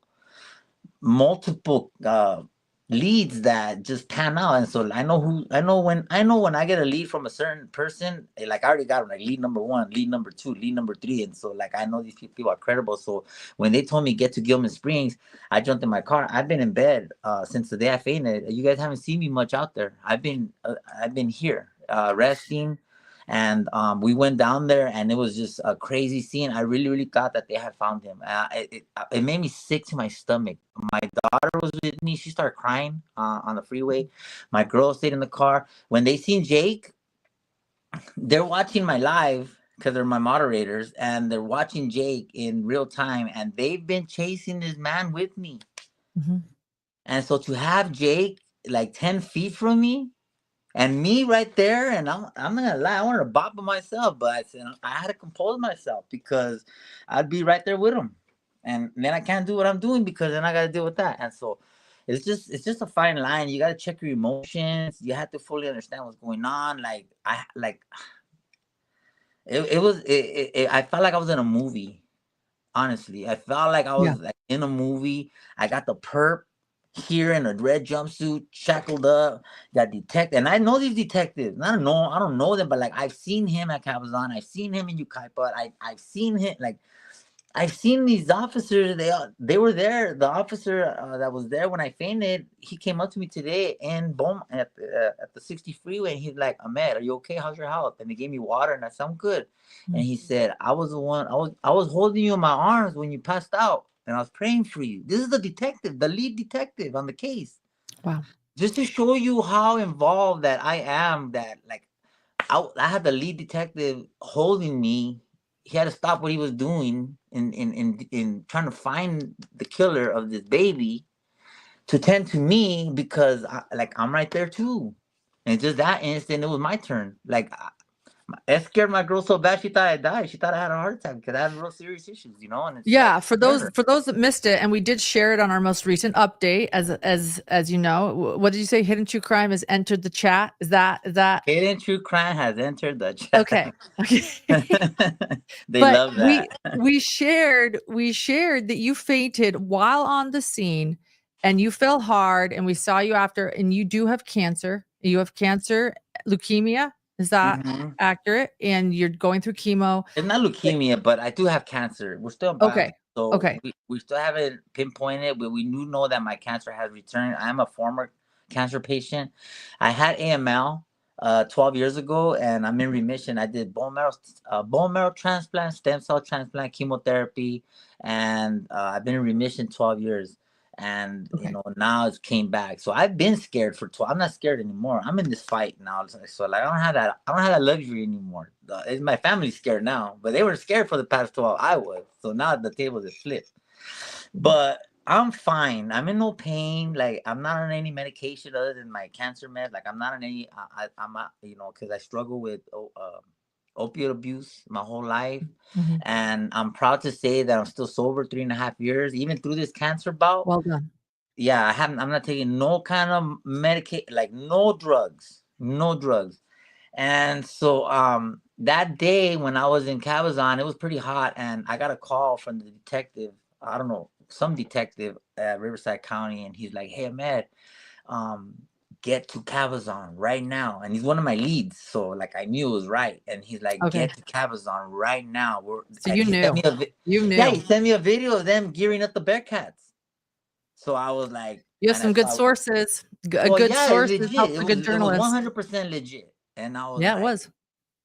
leads that just pan out. And so I know when I get a lead from a certain person, like I already got like lead number 1, lead number 2, lead number 3. And so like I know these people are credible. So when they told me get to Gilman Springs, I jumped in my car. I've been in bed since the day I fainted. You guys haven't seen me much out there. I've been here resting. And we went down there and it was just a crazy scene. I really, really thought that they had found him. It made me sick to my stomach. My daughter was with me. She started crying on the freeway. My girl stayed in the car. When they seen Jake, they're watching my live because they're my moderators and they're watching Jake in real time. And they've been chasing this man with me. Mm-hmm. And so to have Jake like 10 feet from me, and me right there, and I'm not gonna lie, I wanted to bop him myself, but I said I had to compose myself because I'd be right there with him, and then I can't do what I'm doing because then I got to deal with that. And so it's just a fine line. You got to check your emotions. You have to fully understand what's going on. I felt like I was in a movie. Honestly, I felt like I was like in a movie. I got the perp here in a red jumpsuit, shackled up, got detected. And I know these detectives. I don't know them, but like I've seen him at Cabazon. I've seen him in Yucaipa. I've seen him like I've seen these officers. They were there. The officer that was there when I fainted, he came up to me today in Bom at the 60 freeway, and he's like, "Ahmed, are you okay? How's your health?" And they gave me water, and I said, "I'm good." And he said, "I was the one. I was holding you in my arms when you passed out, and I was praying for you." This is the detective, the lead detective on the case. Wow. Just to show you how involved that I am. That like I had the lead detective holding me. He had to stop what he was doing in trying to find the killer of this baby to tend to me because I'm right there too. And just that instant, it was my turn. It scared my girl so bad she thought I died. She thought I had a heart attack because I had real serious issues, and it's like Yeah, for scared her. those that missed it, and we did share it on our most recent update. As you know, what did you say? Hidden True Crime has entered the chat. Is that Hidden True Crime has entered the chat. okay? Okay. They But love that. we shared that you fainted while on the scene, and you fell hard, and we saw you after, and you do have cancer. You have cancer, leukemia. Is that Mhm. accurate? And you're going through chemo. It's not leukemia, but I do have cancer. We're still in biopsy, Okay. so Okay. we still haven't pinpointed, but we do know that my cancer has returned. I'm a former cancer patient. I had AML 12 years ago, and I'm in remission. I did bone marrow transplant, stem cell transplant, chemotherapy, and I've been in remission 12 years. And Okay. now it's came back. So I've been scared for 12. I'm not scared anymore. I'm in this fight now. So like I don't have that luxury anymore. My family's scared now, but they were scared for the past 12. I was. So now the table is flipped. But I'm fine. I'm in no pain. Like I'm not on any medication other than my cancer med. Like I'm not on any. I'm not. Because I struggle with opiate abuse my whole life, Mhm. and I'm proud to say that I'm still sober 3.5 years, even through this cancer bout. Well done. Yeah, I haven't. I'm not taking no kind of medicate, like no drugs, no drugs. And so that day when I was in Cabazon, it was pretty hot, and I got a call from the detective. I don't know, some detective at Riverside County, and he's like, "Hey, Ahmed, um, get to Cabazon right now." And he's one of my leads, so like I knew it was right. And he's like, Okay. "Get to Cabazon right now." So And you he sent knew. me You yeah, knew. he sent me a video of them gearing up the Bearcats. So I was like, You have and I some good saw, sources. A well, good yeah, it's source legit. helps a good It was journalist. 100% legit. And I was Yeah, it like, was.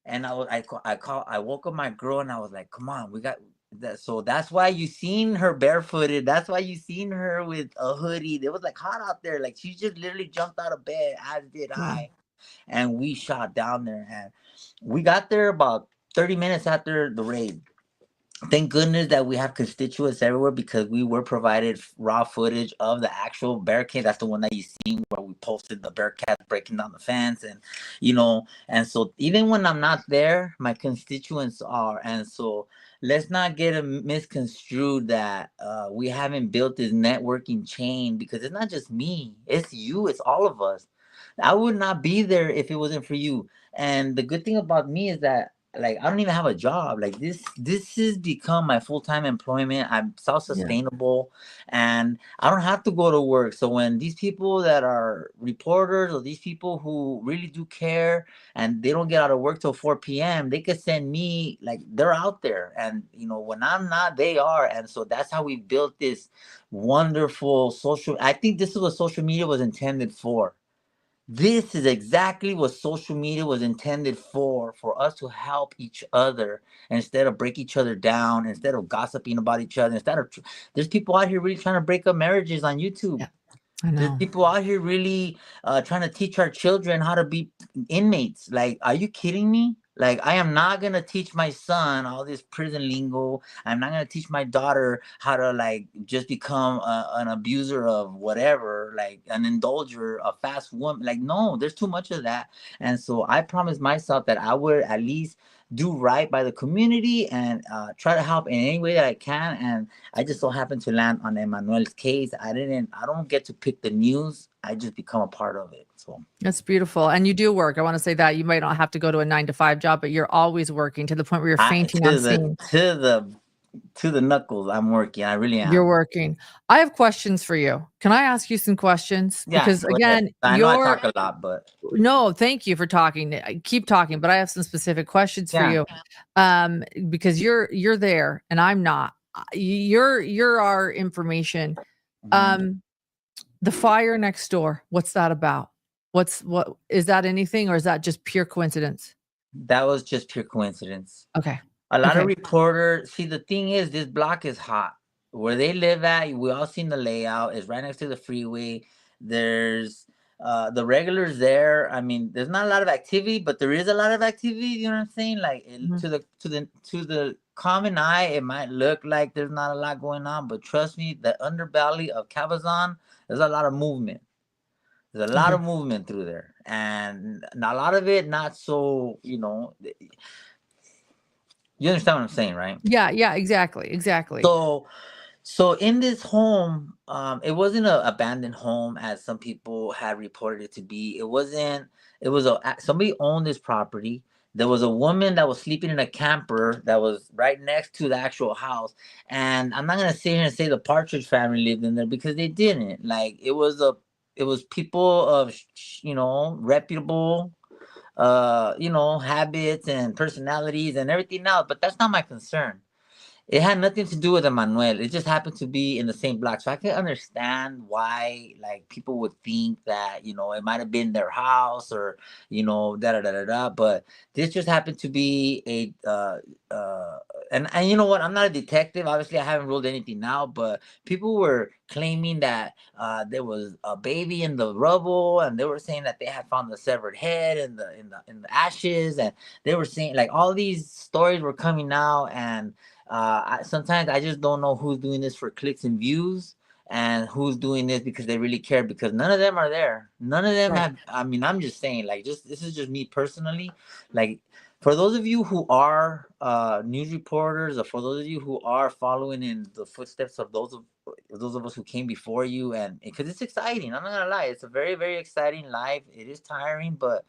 and I woke up my girl, and I was like, come on, we got that. So that's why you seen her barefooted. That's why you seen her with a hoodie. It was like hot out there. Like she just literally jumped out of bed, as did Wow. I. And we shot down there, and we got there about 30 minutes after the raid. Thank goodness that we have constituents everywhere, because we were provided raw footage of the actual barricade. That's the one that you seen where we posted the Bearcats breaking down the fence, and so even when I'm not there, my constituents are. And so let's not get a misconstrued that we haven't built this networking chain, because it's not just me, it's you, it's all of us. I would not be there if it wasn't for you. And the good thing about me is that, like, I don't even have a job. Like this has become my full-time employment. I'm Yeah. self-sustainable, and I don't have to go to work. So when these people that are reporters, or these people who really do care, and they don't get out of work till 4 p.m., they could send me, like, they're out there. And when I'm not, they are. And so that's how we built this wonderful social. I think this is what social media was intended for. This is exactly what social media was intended for us to help each other instead of break each other down, instead of gossiping about each other, there's people out here really trying to break up marriages on YouTube. Yeah. I There's know. people out here really trying to teach our children how to be inmates. Like, are you kidding me? Like, I am not gonna teach my son all this prison lingo. I'm not gonna teach my daughter how to, like, just become an abuser of whatever, like an indulger, a fast woman. Like, no, there's too much of that. And so I promised myself that I would at least do right by the community, and try to help in any way that I can. And I just so happened to land on Emmanuel's case. I don't get to pick the news. I just become a part of it. So That's beautiful. And you do work. I want to say that you might not have to go to a 9 to 5 job, but you're always working to the point where you're I fainting on to the scene. to the to the knuckles, I'm working. I really You're am. working. I have questions for you. Can I ask you some questions? Yeah, Because go ahead. again, I know I talk a lot, but no, thank you for talking. I keep talking, but I have some specific questions for yeah. you. Because you're there and I'm not. you're our information. Mhm. The fire next door, what's that about? What is that anything, or is that just pure coincidence? That was just pure coincidence. Okay. A lot of Okay. reporters see, the thing is, this block is hot. Where they live at, we all seen the layout. It's right next to the freeway. There's the regulars there. I mean, there's not a lot of activity, but there is a lot of activity. You know what I'm saying? Like Mhm. to the common eye, it might look like there's not a lot going on, but trust me, the underbelly of Cabazon, there's a lot of movement. There's a lot Okay. of movement through there, and a lot of it not so. You understand what I'm saying, right? Yeah, yeah, exactly. So, so in this home, it wasn't an abandoned home as some people had reported it to be. It wasn't. It was somebody owned this property. There was a woman that was sleeping in a camper that was right next to the actual house. And I'm not gonna sit here and say the Partridge family lived in there, because they didn't. Like, it was people of reputable habits and personalities and everything else. But that's not my concern. It had nothing to do with Emmanuel. It just happened to be in the same block. So I can understand why, like, people would think that, it might have been their house, or, da da da da da. But this just happened to be and you know what? I'm not a detective. Obviously, I haven't ruled anything out, but people were claiming that there was a baby in the rubble, and they were saying that they had found the severed head in the ashes, and they were saying, like, all these stories were coming out. And sometimes I just don't know who's doing this for clicks and views, and who's doing this because they really care, because none of them are there. None of them Right. have. I mean, I'm just saying, like, just this is just me personally. Like, for those of you who are news reporters, or for those of you who are following in the footsteps of those of us who came before you, and because it's exciting, I'm not gonna lie, it's a very, very exciting life. It is tiring, but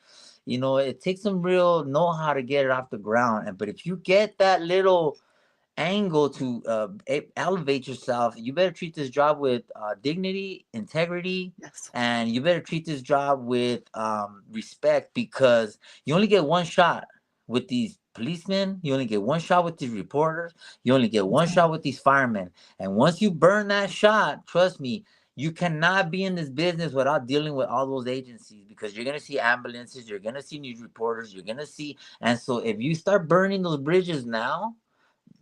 it takes some real know how to get it off the ground. And but if you get that little angle to elevate yourself, you better treat this job with dignity, integrity, Yes. and you better treat this job with respect, because you only get one shot with these policemen. You only get one shot with these reporters. You only get one shot with these firemen. And once you burn that shot, trust me, you cannot be in this business without dealing with all those agencies, because you're going to see ambulances, you're going to see news reporters, you're going to see. And so if you start burning those bridges now,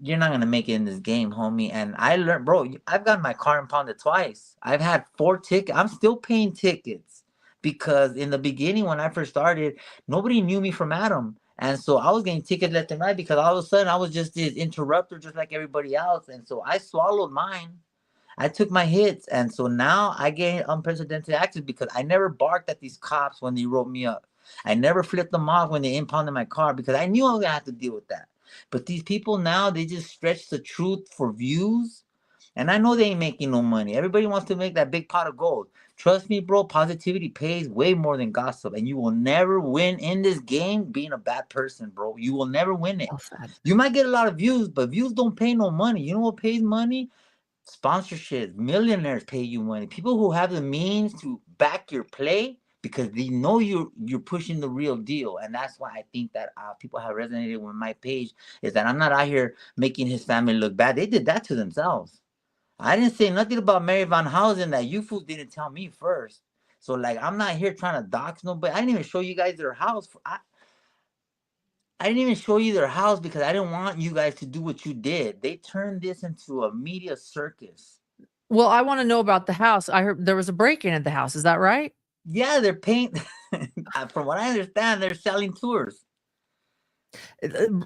you're not gonna make it in this game, homie. And I learned, bro. I've gotten my car impounded twice. I've had 4 tickets. I'm still paying tickets, because in the beginning, when I first started, nobody knew me from Adam, and so I was getting tickets left and right, because all of a sudden I was just this interrupter, just like everybody else. And so I swallowed mine. I took my hits, and so now I gain unprecedented access, because I never barked at these cops when they wrote me up. I never flipped them off when they impounded my car, because I knew I was gonna have to deal with that. But these people now, they just stretch the truth for views. And I know they ain't making no money. Everybody wants to make that big pot of gold. Trust me, bro, positivity pays way more than gossip. And you will never win in this game being a bad person, bro. You will never win it. Well said. You might get a lot of views, but views don't pay no money. You know what pays money? Sponsorships. Millionaires pay you money. People who have the means to back your play, because they know you're pushing the real deal. And that's why I think that people have resonated with my page, is that I'm not out here making his family look bad. They did that to themselves. I didn't say nothing about Mary Van Housen that you fools didn't tell me first. So, like, I'm not here trying to dox nobody. I didn't even show you guys their house. I didn't even show you their house, because I didn't want you guys to do what you did. They turned this into a media circus. Well, I wanna know about the house. I heard there was a break-in at the house, is that right? Yeah, they're paying. From what I understand, they're selling tours.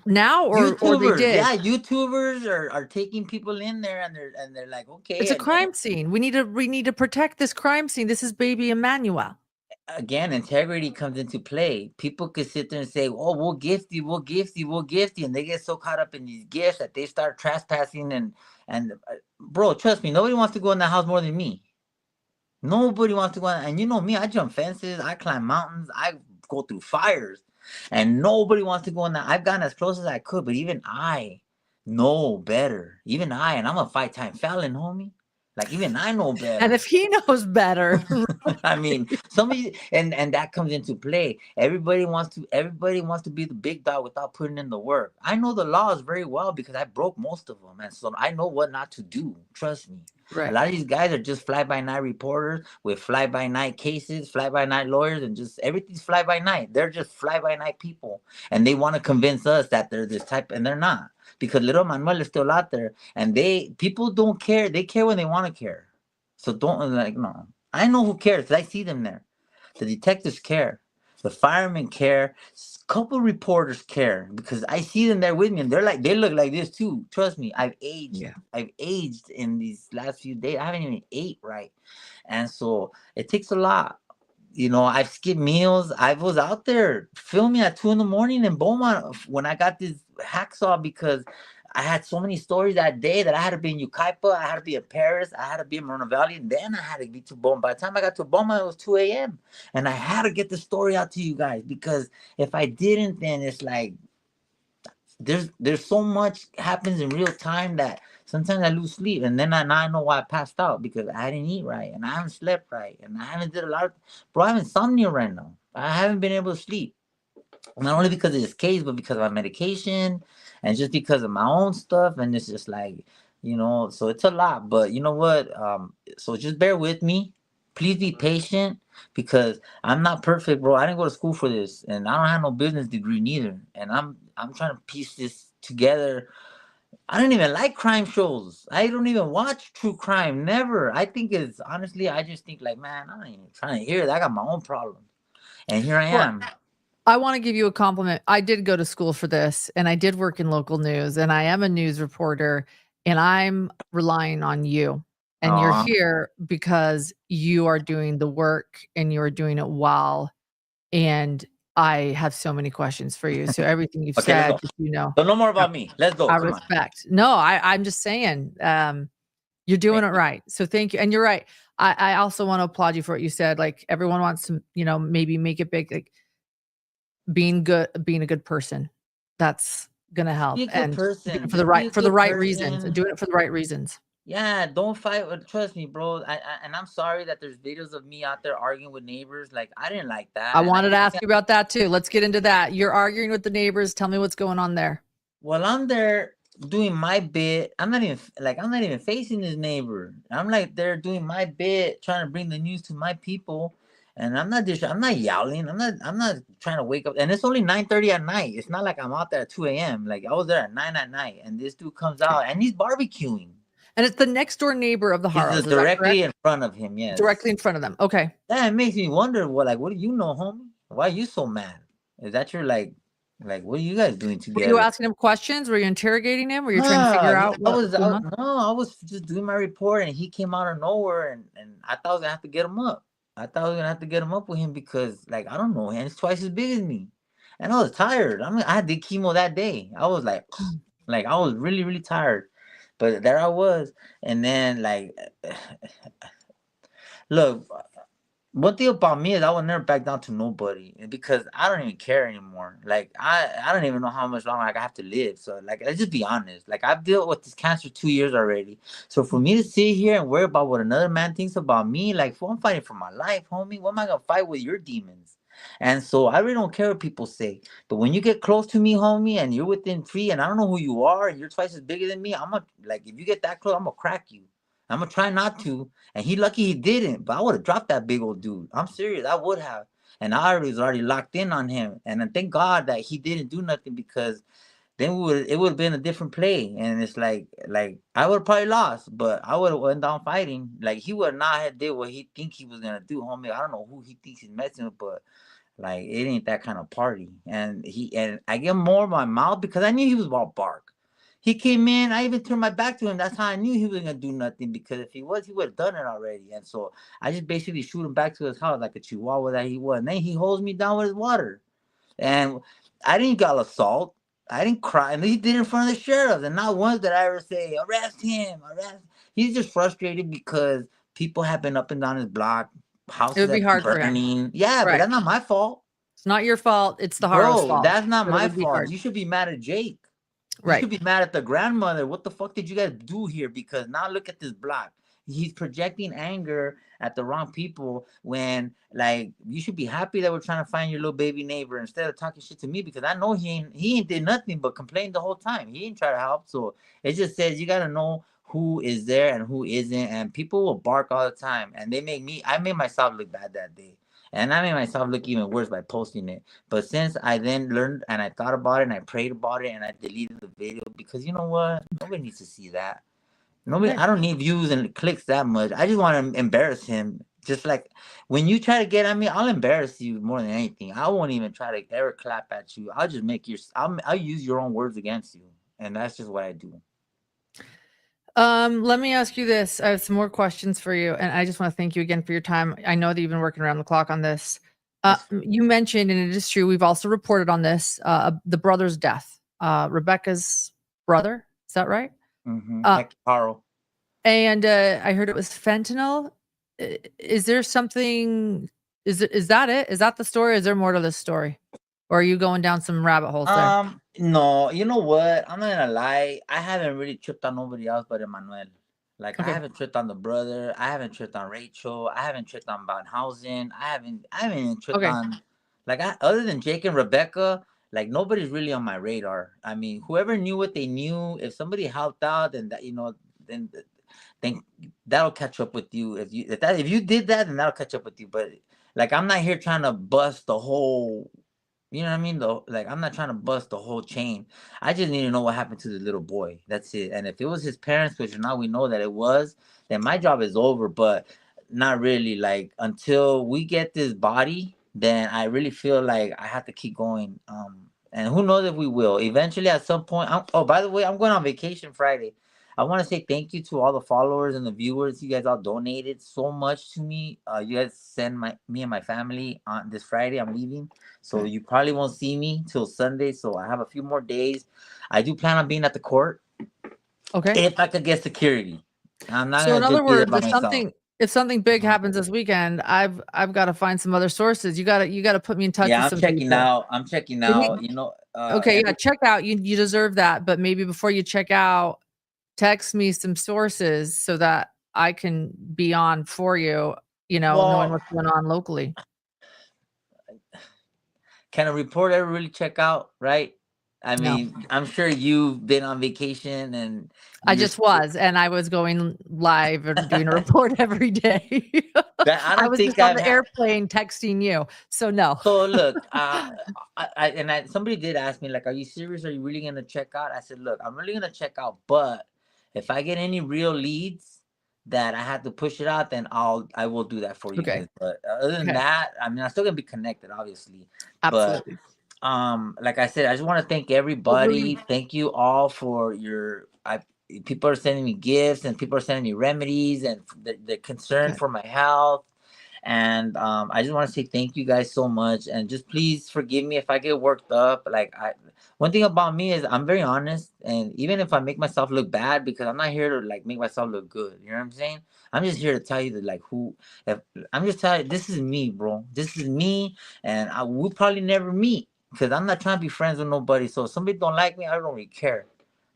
Now, or they YouTubers, did? yeah, YouTubers are taking people in there, and they're like, It's okay, a and crime scene. We need to protect this crime scene. This is baby Emmanuel. again, integrity comes into play. People could sit there and say, "Oh, we'll gift you, we'll gift you, we'll gift you," and they get so caught up in these gifts that they start trespassing. And bro, trust me, nobody wants to go in that house more than me. Nobody wants to go in, and you know me, I jump fences, I climb mountains, I go through fires, and nobody wants to go in that. I've gotten as close as I could, but even I know better. Even I, and I'm a 5-time felon, homie. Like even I know better. And if he knows better, I mean, somebody and that comes into play. Everybody wants to be the big dog without putting in the work. I know the laws very well because I broke most of them, and so I know what not to do. Trust me. A right? lot of these guys are just fly-by-night reporters with fly-by-night cases, fly-by-night lawyers, and just everything's fly-by-night. They're just fly-by-night people, and they want to convince us that they're this type, and they're not. Because little Manuel is still out there, and people don't care. They care when they want to care. So don't no. I know who cares. I see them there. The detectives care. The firemen care. Couple reporters care because I see them there with me, and they look like this too. Trust me, I've aged. Yeah. I've aged in these last few days. I haven't even ate right, and so it takes a lot. I've skipped meals. I was out there filming at 2 a.m. in Beaumont when I got this hacksaw because I had so many stories that day that I had to be in Yucaipa, I had to be in Paris, I had to be in Moreno Valley, and then I had to be to Beaumont. By the time I got to Beaumont, it was 2 a.m. And I had to get the story out to you guys because if I didn't, then it's like there's so much happens in real time that sometimes I lose sleep, and then now I know why I passed out because I didn't eat right and I haven't slept right and I haven't did a lot of bro. I have insomnia right now. I haven't been able to sleep. Not only because of this case, but because of my medication and just because of my own stuff. And it's just like, so it's a lot. But you know what? So just bear with me. Please be patient because I'm not perfect, bro. I didn't go to school for this, and I don't have no business degree neither. And I'm trying to piece this together. I don't even like crime shows. I don't even watch true crime. Never. I think it's honestly, I just think like, man, I'm not even trying to hear that. I got my own problems. And here I am. I want to give you a compliment. I did go to school for this and I did work in local news and I am a news reporter and I'm relying on you. And you're here because you are doing the work and you're doing it well. And I have so many questions for you. So everything you've said, So no more about me. Let's go. I respect. No, I'm just saying, you're doing it right. So thank you. And you're right. I also want to applaud you for what you said. Like everyone wants to, maybe make it big. Like, being a good person, that's gonna help. And person for the right reasons, and doing it for the right reasons. Yeah, don't fight. Trust me, bro. And I'm sorry that there's videos of me out there arguing with neighbors. Like I didn't like that. I wanted to ask you about that too. Let's get into that. You're arguing with the neighbors. Tell me what's going on there. Well, I'm there doing my bit. I'm not even facing this neighbor. I'm like there doing my bit, trying to bring the news to my people. And I'm not yelling. I'm not trying to wake up. And it's only 9:30 at night. It's not like I'm out there at 2 a.m. Like I was there at 9 at night, and this dude comes out and he's barbecuing. And it's the next door neighbor of the Haros. Directly in front of him, yes. Directly in front of them. Okay. That makes me wonder what do you know, homie? Why are you so mad? Is that your like what are you guys doing together? Were you asking him questions? Were you interrogating him? Were you trying to figure out what was going on? No, I was just doing my report and he came out of nowhere and I thought I was gonna have to get him up. With him because like I don't know, and it's twice as big as me. And I was tired. I did chemo that day. I was like I was really, really tired. But there I was. And then look, one thing about me is I will never back down to nobody because I don't even care anymore. Like I don't even know how much longer I have to live. So let's just be honest. Like I've dealt with this cancer 2 years already. So for me to sit here and worry about what another man thinks about me, I'm fighting for my life, homie. What am I gonna fight with your demons? And so I really don't care what people say. But when you get close to me, homie, and you're within 3, and I don't know who you are, and you're twice as bigger than me, I'm gonna if you get that close, I'm gonna crack you. I'm gonna try not to. And lucky he didn't, but I would have dropped that big old dude. I'm serious, I would have. And I was already locked in on him. And I thank God that he didn't do nothing because then it would have been a different play. And it's like I would have probably lost, but I would have went down fighting. Like he would not have did what he think he was gonna do, homie. I don't know who he thinks he's messing with, but it ain't that kind of party. And I get more of my mouth because I knew he was about bark. He came in, I even turned my back to him. That's how I knew he wasn't gonna do nothing because if he would have done it already. And so I just basically shoot him back to his house like a chihuahua that he was. And then he holds me down with his water. And I didn't got assault. I didn't cry. And he did it in front of the sheriff. And not once did I ever say, arrest him. He's just frustrated because people have been up and down his block. Houses it would be hard burning. For him. Yeah, right. But that's not my fault. It's not your fault. It's the Haro's fault. That's not my fault. You should be mad at Jake. You should be mad at the grandmother. What the fuck did you guys do here? Because now look at this block. he's projecting anger at the wrong people when, like, you should be happy that we're trying to find your little baby neighbor instead of talking shit to me, because I know he ain't did nothing but complain the whole time. He ain't try to help. So it just says you gotta know who is there and who isn't, and people will bark all the time, and I made myself look bad that day. And I made myself look even worse by posting it. But since I then learned and I thought about it and I prayed about it and I deleted the video, because you know what? Nobody needs to see that. Nobody. Okay. I don't need views and clicks that much. I just want to embarrass him. Just like when you try to get at me, I'll embarrass you more than anything. I won't even try to ever clap at you. I'll just make I'll use your own words against you, and that's just what I do. Let me ask you this. I have some more questions for you, and I just want to thank you again for your time. I know that you've been working around the clock on this. You mentioned, and it is true, we've also reported on this, the brother's death, Rebecca's brother. Is that right? Mm-hmm. Haro. And I heard it was fentanyl. Is there something? Is that it? Is that the story? Is there more to this story, or are you going down some rabbit holes there? No, you know what? I'm not gonna lie. I haven't really tripped on nobody else but Emmanuel. Like, Okay. I haven't tripped on the brother. I haven't tripped on Rachel. I haven't tripped on Van Housen. I haven't even tripped on, like, other than Jake and Rebecca. Like, nobody's really on my radar. I mean, whoever knew what they knew, if somebody helped out, then that, then that'll catch up with you. If you did that, then that'll catch up with you. But like, I'm not here trying to bust the whole. You know what I mean? Though, like, I'm not trying to bust the whole chain. I just need to know what happened to the little boy. That's it. And if it was his parents, which now we know that it was, then my job is over. But not really. Like, until we get this body, then I really feel like I have to keep going. And who knows if we will. Eventually, at some point. Oh, by the way, I'm going on vacation Friday. I want to say thank you to all the followers and the viewers. You guys all donated so much to me. You guys send me and my family on this Friday. I'm leaving, so you probably won't see me till Sunday. So I have a few more days. I do plan on being at the court. Okay. If I could get security, I'm not. So in other words, if something big happens this weekend, I've got to find some other sources. You got to put me in touch. Yeah, with I'm some checking people. out. I'm checking out. Okay, yeah, check out. You deserve that, but maybe before you check out, text me some sources so that I can be on for you, knowing what's going on locally. Can a reporter ever really check out, right? I mean, no. I'm sure you've been on vacation, and I just was, and I was going live and doing a report every day. I was just on the airplane texting you, so no. So look, somebody did ask me, like, "Are you serious? Are you really gonna check out?" I said, "Look, I'm really gonna check out, but if I get any real leads that I have to push it out, then I will do that for you guys. But other than that, I mean, I'm still gonna be connected, obviously. Absolutely. But like I said, I just want to thank everybody. Thank you all for people are sending me gifts, and people are sending me remedies, and the concern for my health. And I just want to say thank you guys so much, and just please forgive me if I get worked up. Like, one thing about me is I'm very honest, and even if I make myself look bad, because I'm not here to, like, make myself look good. You know what I'm saying? I'm just here to tell you that, like, I'm just telling you, this is me, bro. This is me, and we'll probably never meet, because I'm not trying to be friends with nobody. So if somebody don't like me, I don't really care.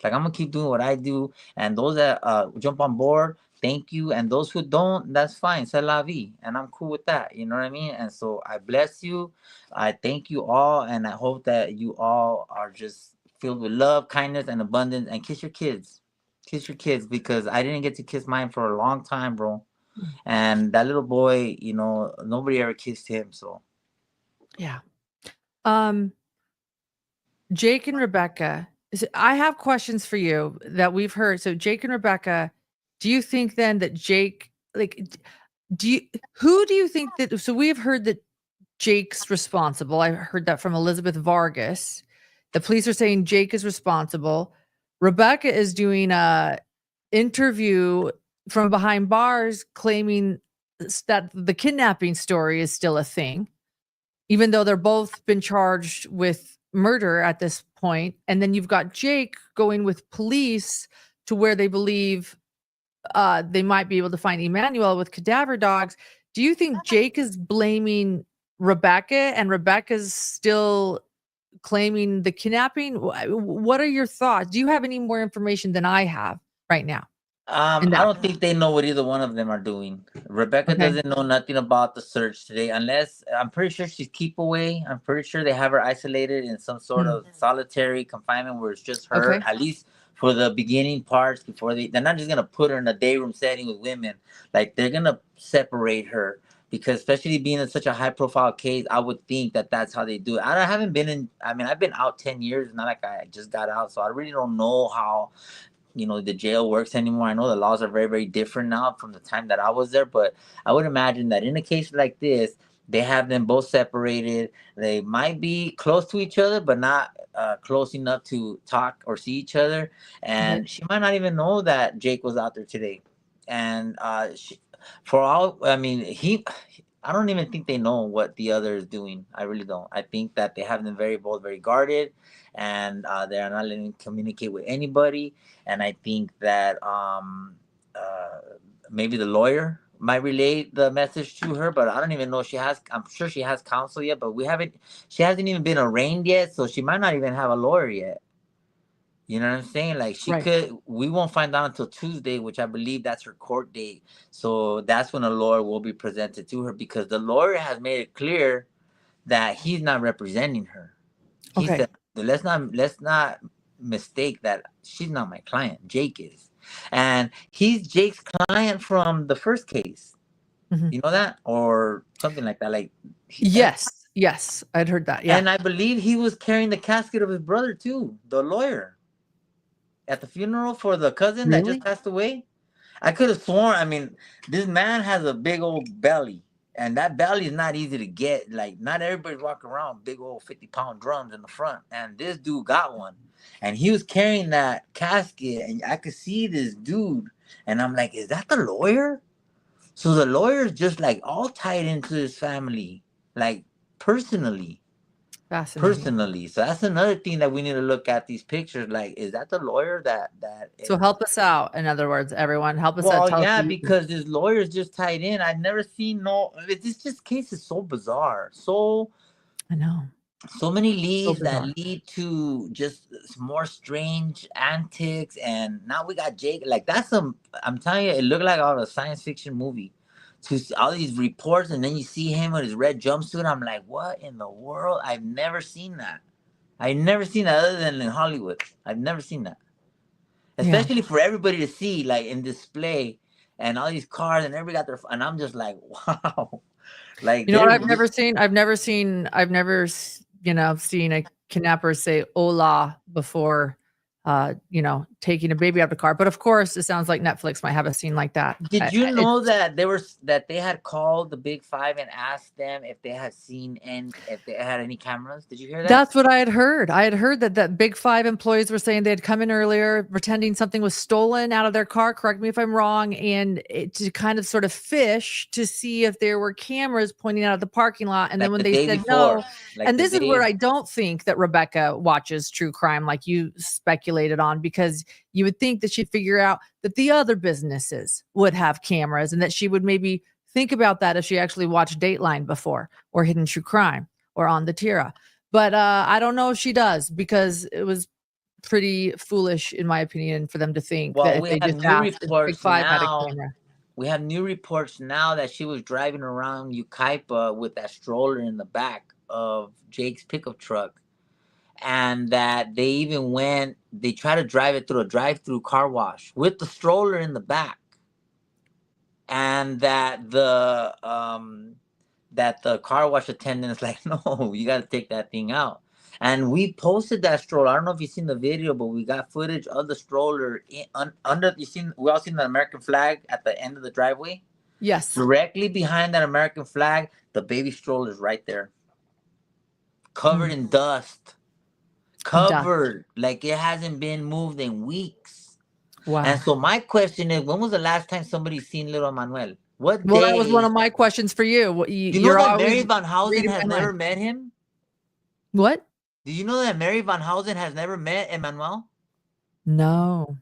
Like, I'm gonna keep doing what I do, and those that jump on board, thank you. And those who don't, that's fine. C'est la vie. And I'm cool with that. You know what I mean? And so I bless you. I thank you all. And I hope that you all are just filled with love, kindness, and abundance. And kiss your kids. Kiss your kids, because I didn't get to kiss mine for a long time, bro. And that little boy, nobody ever kissed him. So yeah. Jake and Rebecca, I have questions for you that we've heard. So Jake and Rebecca, do you think then that Jake, like, who do you think that, so we've heard that Jake's responsible. I heard that from Elizabeth Vargas. The police are saying Jake is responsible. Rebecca is doing a interview from behind bars claiming that the kidnapping story is still a thing, even though they're both been charged with murder at this point. And then you've got Jake going with police to where they believe they might be able to find Emmanuel with cadaver dogs. Do you think Jake is blaming Rebecca and Rebecca's still claiming the kidnapping? What are your thoughts? Do you have any more information than I have right now? I don't think they know what either one of them are doing. Rebecca doesn't know nothing about the search today, unless I'm pretty sure she's keep away. I'm pretty sure they have her isolated in some sort of solitary confinement where it's just her, at least for the beginning parts. Before they're not just gonna put her in a day room setting with women. Like they're gonna separate her, because especially being in such a high profile case, I would think that that's how they do it. I haven't been in. I mean, I've been out 10 years, not like I just got out, so I really don't know how the jail works anymore. I know the laws are very, very different now from the time that I was there, but I would imagine that in a case like this, they have them both separated. They might be close to each other, but not close enough to talk or see each other. And she might not even know that Jake was out there today. And I don't even think they know what the other is doing. I really don't. I think that they have them both very guarded, and they are not letting them communicate with anybody. And I think that maybe the lawyer might relay the message to her, but I don't even know if she has. I'm sure she has counsel yet, but she hasn't even been arraigned yet, so she might not even have a lawyer yet. You know what I'm saying? Like we won't find out until Tuesday, which I believe that's her court date. So that's when a lawyer will be presented to her, because the lawyer has made it clear that he's not representing her. He said, let's not mistake that she's not my client. Jake is. And he's Jake's client from the first case. You know that? Or something like that. Like Yes, I'd heard that. Yeah. And I believe he was carrying the casket of his brother too, the lawyer, at the funeral for the cousin that just passed away. I could have sworn. I mean, this man has a big old belly, and that belly is not easy to get. Like, not everybody's walking around with big old 50-pound drums in the front, and this dude got one, and he was carrying that casket, and I could see this dude, and I'm like, is that the lawyer? So the lawyer's just like all tied into his family, like personally. Personally. So that's another thing that we need to look at these pictures. Like, is that the lawyer that So help us out. In other words, everyone, help us out. Well, yeah, because this lawyer's just tied in. I've never seen this case is so bizarre. So I know. So many leads that lead to just more strange antics, and now we got Jake. Like I'm telling you, it looked like out of a science fiction movie. To see all these reports, and then you see him with his red jumpsuit. I'm like, what in the world? I've never seen that. I've never seen that other than in Hollywood. I've never seen that. Especially for everybody to see, like in display, and all these cars, and everybody got their. And I'm just like, wow. Like, what I've never seen? I've never seen a kidnapper say "hola" before, taking a baby out of the car. But of course, it sounds like Netflix might have a scene like that. Did you know that they had called the Big Five and asked them if they had seen if they had any cameras? Did you hear that? That's what I had heard. I had heard that Big Five employees were saying they had come in earlier, pretending something was stolen out of their car. Correct me if I'm wrong, and to kind of sort of fish to see if there were cameras pointing out of the parking lot. And then when they said no, and this is where I don't think that Rebecca watches true crime like you speculated on, because you would think that she'd figure out that the other businesses would have cameras, and that she would maybe think about that if she actually watched Dateline before, or Hidden True Crime, or on the Tira. But I don't know if she does, because it was pretty foolish, in my opinion, for them to think that if they just asked if Big Five had a camera. We have new reports now that she was driving around Ukaipa with that stroller in the back of Jake's pickup truck. And that they tried to drive it through a drive-through car wash with the stroller in the back. And that the car wash attendant is like, no, you got to take that thing out. And we posted that stroller. I don't know if you've seen the video, but we got footage of the stroller we all seen the American flag at the end of the driveway. Yes. Directly behind that American flag, the baby stroller is right there, covered in dust. Covered, like it hasn't been moved in weeks. Wow. And so my question is, when was the last time somebody seen little Emmanuel? What day? Well, that was one of my questions for you. You know that Mary Van Housen has never met him? What? Do you know that Mary Van Housen has never met Emmanuel? No.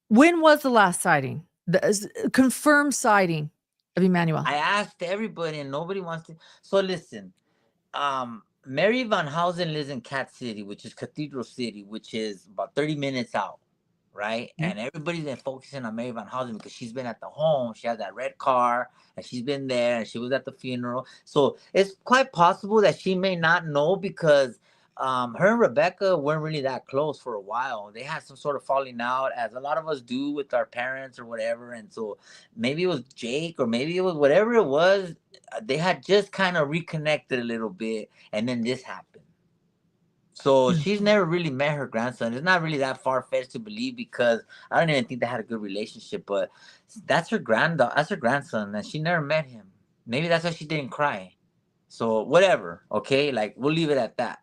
When was the last sighting? The confirmed sighting of Emmanuel? I asked everybody and nobody wants to. So listen, Mary Van Housen lives in Cat City, which is Cathedral City, which is about 30 minutes out, right? Okay. And everybody's been focusing on Mary Van Housen because she's been at the home. She has that red car, and she's been there, and she was at the funeral. So it's quite possible that she may not know because her and Rebecca weren't really that close for a while. They had some sort of falling out, as a lot of us do with our parents or whatever. And so maybe it was Jake, or maybe it was whatever it was. They had just kind of reconnected a little bit, and then this happened. So Hmm. she's never really met her grandson. It's not really that far fetched to believe because I don't even think they had a good relationship. But that's her that's her grandson, and she never met him. Maybe that's why she didn't cry. So whatever, okay, like we'll leave it at that.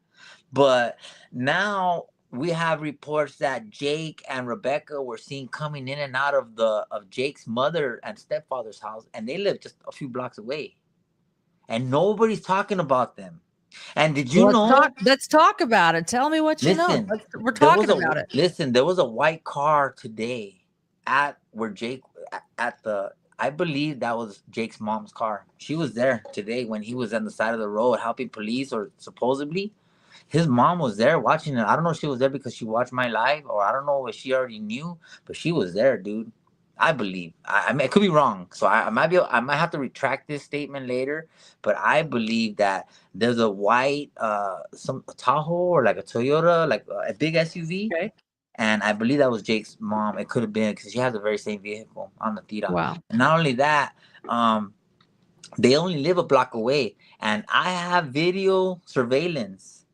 But now we have reports that Jake and Rebecca were seen coming in and out of Jake's mother and stepfather's house, and they live just a few blocks away, and nobody's talking about them. And did you Well, know? let's talk about it. Tell me what you know. Listen, We're talking about it. there was a white car today at where Jake at the I believe that was Jake's mom's car. She was there today when he was on the side of the road helping police, or supposedly his mom was there watching it. I don't know if she was there because she watched my live, or I don't know if she already knew, but she was there, dude. I believe. I mean, I could be wrong, so I might have to retract this statement later. But I believe that there's a white some a Tahoe or like a Toyota, like a big SUV, Okay. and I believe that was Jake's mom. It could have been because she has the very same vehicle on the Tira. Wow. And not only that, um, they only live a block away, and I have video surveillance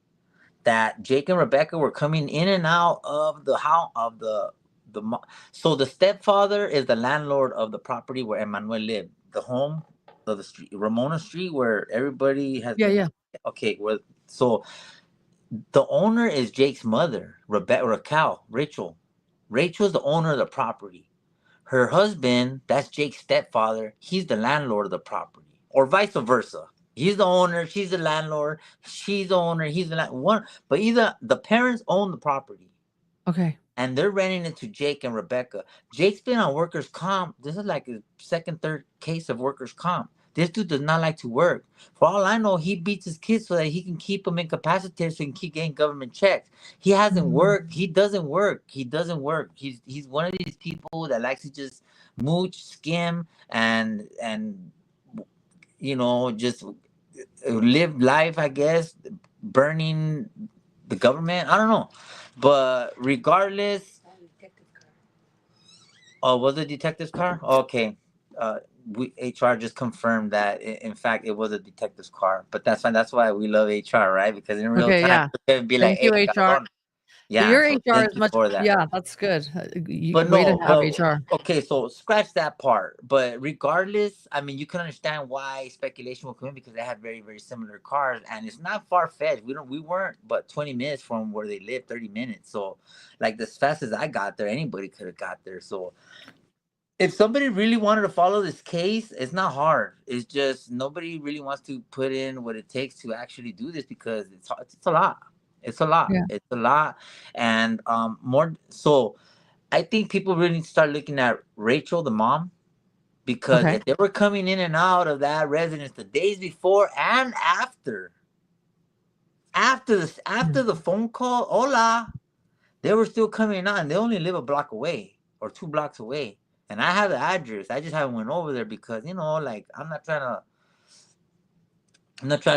that Jake and Rebecca were coming in and out of the house of so the stepfather is the landlord of the property where Emmanuel lived, the home of the street, Ramona Street, where everybody has Yeah, been. yeah. Okay, well, so the owner is Jake's mother, Rachel. Rachel's the owner of the property. Her husband, that's Jake's stepfather, he's the landlord of the property, or vice versa. He's the owner, she's the landlord. She's the owner, he's the one. But either the parents own the property, Okay. and they're renting it to Jake and Rebecca. Jake's been on workers' comp. This is like a second, third case of workers' comp. This dude does not like to work. For all I know, he beats his kids so that he can keep them incapacitated, so he can keep getting government checks. He hasn't Mhm. worked. He doesn't work. He doesn't work. He's one of these people that likes to just mooch, skim, and just live life. I guess burning the government. I don't know, but regardless. Oh, was it detective's car? Okay. We HR just confirmed that in fact it was a detective's car, but that's fine. That's why we love HR, right? Because in real Okay, time, yeah. it'd be like, Thank "Hey, you, HR. cabrón." But Yeah. your So HR thank is you much, for that. yeah, that's good. But Way to no, have but HR. okay. So scratch that part. But regardless, I mean, you can understand why speculation will come in because they had very, very similar cars, and it's not far fetched. We weren't but 20 minutes from where they live, 30 minutes. So, like as fast as I got there, anybody could have got there. So if somebody really wanted to follow this case, it's not hard. It's just nobody really wants to put in what it takes to actually do this because it's a lot. It's a lot. Yeah. It's a lot, and more. So I think people really need to start looking at Rachel, the mom, because Okay. if they were coming in and out of that residence the days before and after Mm. the phone call, hola, they were still coming out, and they only live a block away or 2 blocks away. And I have the address. I just haven't went over there because like I'm not trying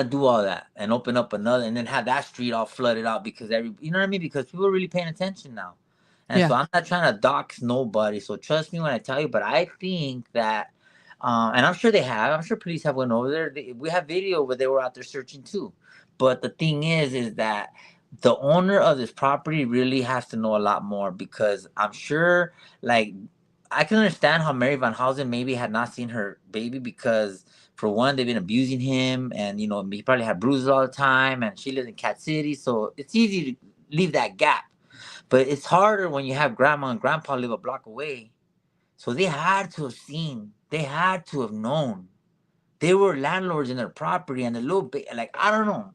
to do all that and open up another and then have that street all flooded out because you know what I mean? Because people are really paying attention now. And so Yeah. I'm not trying to dox nobody. So trust me when I tell you, but I think that and I'm sure they have. I'm sure police have went over there. We have video where they were out there searching too. But the thing is that the owner of this property really has to know a lot more because I'm sure, like, I can understand how Mary Van Housen maybe had not seen her baby because, for one, they've been abusing him, and he probably had bruises all the time, and she lives in Cat City, so it's easy to leave that gap. But it's harder when you have grandma and grandpa live a block away. So they had to have seen, they had to have known. They were landlords in their property, and a little bit like I don't know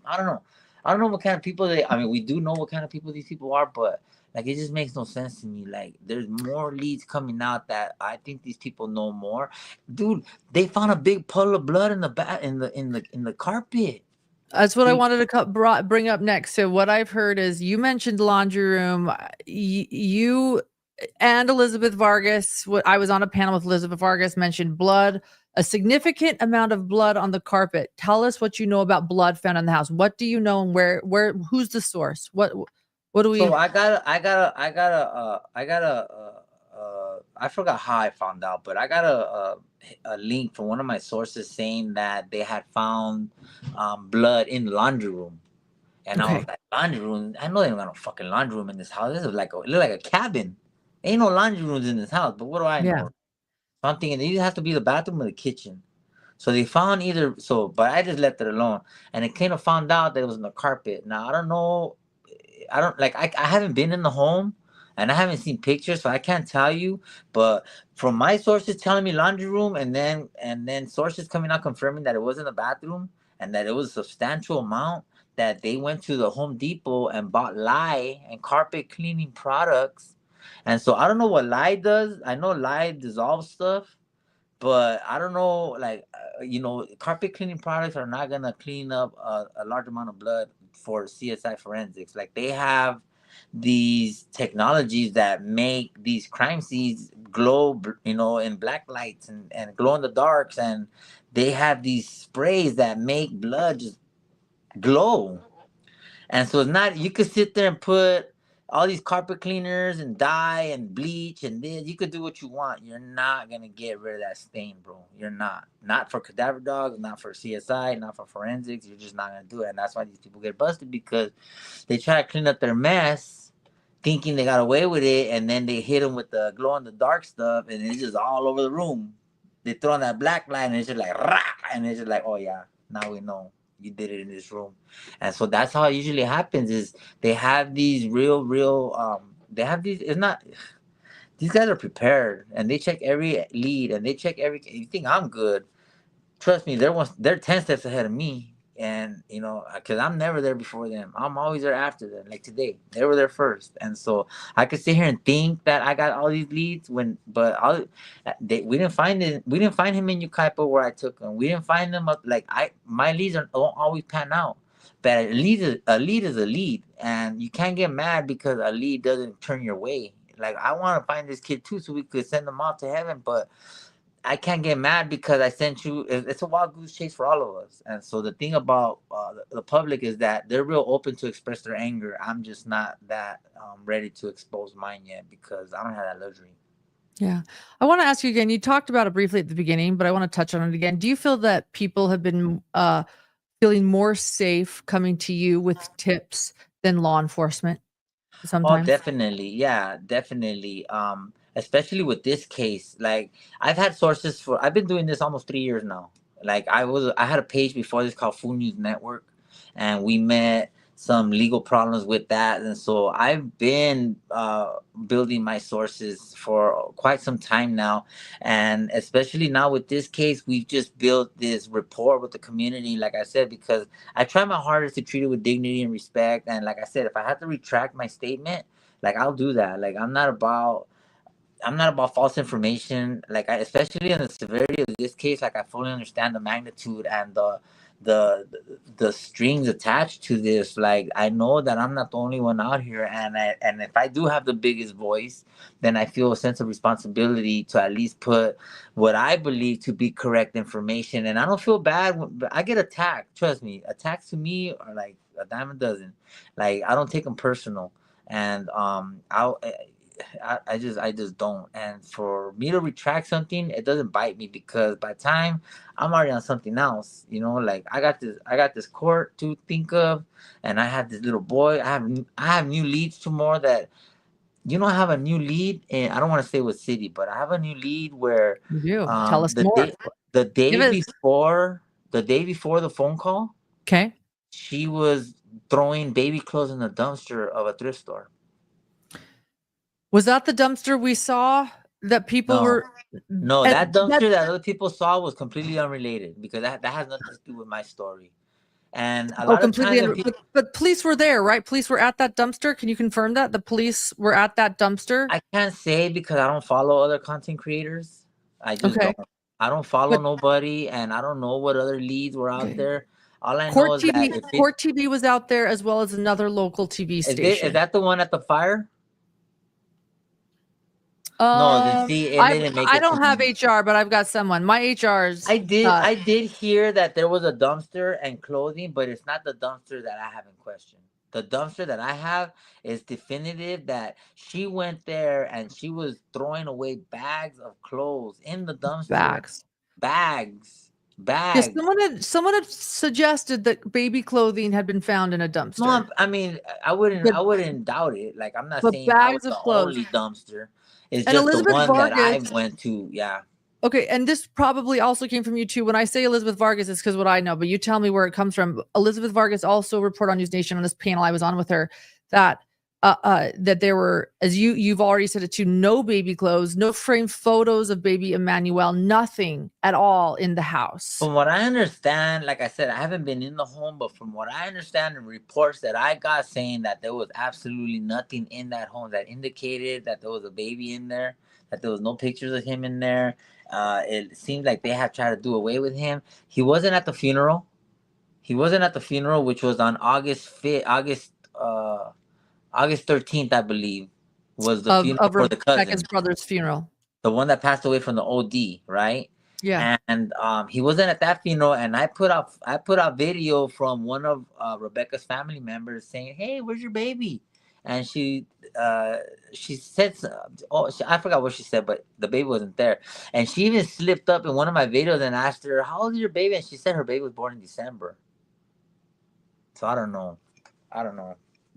what kind of people they. I mean, we do know what kind of people these people are, but like it just makes no sense to me. Like there's more leads coming out that I think these people know more. Dude, they found a big puddle of blood in the carpet. That's what I wanted to bring up next. So what I've heard is you mentioned laundry room. You and Elizabeth Vargas, I was on a panel with Elizabeth Vargas, mentioned blood, a significant amount of blood on the carpet. Tell us what you know about blood found in the house. What do you know, and who's the source? What do we? So I forgot how I found out, but I got a link from one of my sources saying that they had found blood in the laundry room. And I was like, laundry room? I know they don't got no fucking laundry room in this house. This is like it look like a cabin. Ain't no laundry rooms in this house. But what do I know? Yeah. So I'm thinking it either has to be the bathroom or the kitchen. So they found but I just left it alone. And it kind of found out that it was in the carpet. Now I don't know. I don't like. I haven't been in the home, and I haven't seen pictures, so I can't tell you. But from my sources telling me laundry room, and then sources coming out confirming that it was in the bathroom and that it was a substantial amount, that they went to the Home Depot and bought lye and carpet cleaning products. And so I don't know what lye does. I know lye dissolves stuff, but I don't know, like, carpet cleaning products are not gonna clean up a large amount of blood for CSI forensics. Like, they have these technologies that make these crime scenes glow, in black lights and glow in the darks, and they have these sprays that make blood just glow. And so it's not, you could sit there and put all these carpet cleaners and dye and bleach and this. You could do what you want. You're not going to get rid of that stain, bro. You're not. Not for cadaver dogs, not for CSI, not for forensics. You're just not going to do it. And that's why these people get busted, because they try to clean up their mess thinking they got away with it. And then they hit them with the glow in the dark stuff, and it's just all over the room. They throw on that black light, and it's just like, rah! And it's just like, oh, yeah, now we know you did it in this room. And so that's how it usually happens, is they have these they have these, it's not, these guys are prepared, and they check every lead, and they check every, you think I'm good, trust me, they're 10 steps ahead of me. And because I'm never there before them, I'm always there after them. Like today, they were there first. And so I could sit here and think that I got all these leads, we didn't find it. We didn't find him in Ukaipa where I took him. We didn't find him up. Like, my leads don't always pan out, but a lead is a lead, and you can't get mad because a lead doesn't turn your way. Like, I want to find this kid too, so we could send them out to heaven, but I can't get mad because I sent you. It's a wild goose chase for all of us. And so the thing about the public is that they're real open to express their anger. I'm just not that ready to expose mine yet, because I don't have that luxury. Yeah. I want to ask you again, you talked about it briefly at the beginning, but I want to touch on it again. Do you feel that people have been feeling more safe coming to you with tips than law enforcement Oh, sometimes? definitely. Yeah, definitely. Especially with this case. Like, I've been doing this almost 3 years now. Like, I had a page before this called Food News Network, and we met some legal problems with that. And so I've been building my sources for quite some time now. And especially now with this case, we've just built this rapport with the community, like I said, because I try my hardest to treat it with dignity and respect. And like I said, if I have to retract my statement, like, I'll do that. Like, I'm not about false information. Like, especially in the severity of this case, like, I fully understand the magnitude and the strings attached to this. Like, I know that I'm not the only one out here, and if I do have the biggest voice, then I feel a sense of responsibility to at least put what I believe to be correct information. And I don't feel bad but I get attacked. Trust me, attacks to me are like a dime a dozen. Like, I don't take them personal, and I just don't. And for me to retract something, it doesn't bite me, because by the time I'm already on something else, like, I got this court to think of, and I have this little boy. I have new leads tomorrow that, I have a new lead, and I don't want to say what city, but I have a new lead where You do. Tell us more. the day Give us. before the phone call, Okay. she was throwing baby clothes in the dumpster of a thrift store. Was that the dumpster we saw that people were? No, that dumpster that other people saw was completely unrelated, because that has nothing to do with my story. And a lot of times, but police were there, right? Police were at that dumpster. Can you confirm that the police were at that dumpster? I can't say, because I don't follow other content creators. I just don't. I don't follow nobody, and I don't know what other leads were out there. All I know is that if it Court TV was out there as well as another local TV station. is that the one at the fire? No, then see, it didn't make I it to don't have me. HR, but I've got someone. My HR's. I did hear that there was a dumpster and clothing, but it's not the dumpster that I have in question. The dumpster that I have is definitive that she went there and she was throwing away bags of clothes in the dumpster. Bags. Bags. Yes, Bags. someone had suggested that baby clothing had been found in a dumpster. No, I mean, I wouldn't doubt it. Like, I'm not saying that was bags of the clothes. only dumpster. It's And just Elizabeth the one that I Vargas, went to. Yeah. okay, and this probably also came from you too. When I say Elizabeth Vargas, it's because what I know, but you tell me where it comes from. Elizabeth Vargas also reported on News Nation on this panel I was on with her that that there were, as you've already said it too, no baby clothes, no framed photos of baby Emmanuel, nothing at all in the house. From what I understand, like I said, I haven't been in the home, but from what I understand in reports that I got saying that there was absolutely nothing in that home that indicated that there was a baby in there, that there was no pictures of him in there. It seems like they have tried to do away with him. He wasn't at the funeral. Which was on August 5th, August 13th, I believe, was the funeral for the cousin. Rebecca's brother's funeral. The one that passed away from the OD, right? Yeah. And he wasn't at that funeral, and I put out video from one of Rebecca's family members saying, "Hey, where's your baby?" And she said, I forgot what she said, but the baby wasn't there. And she even slipped up in one of my videos and asked her, "How old is your baby?" And she said her baby was born in December. So I don't know.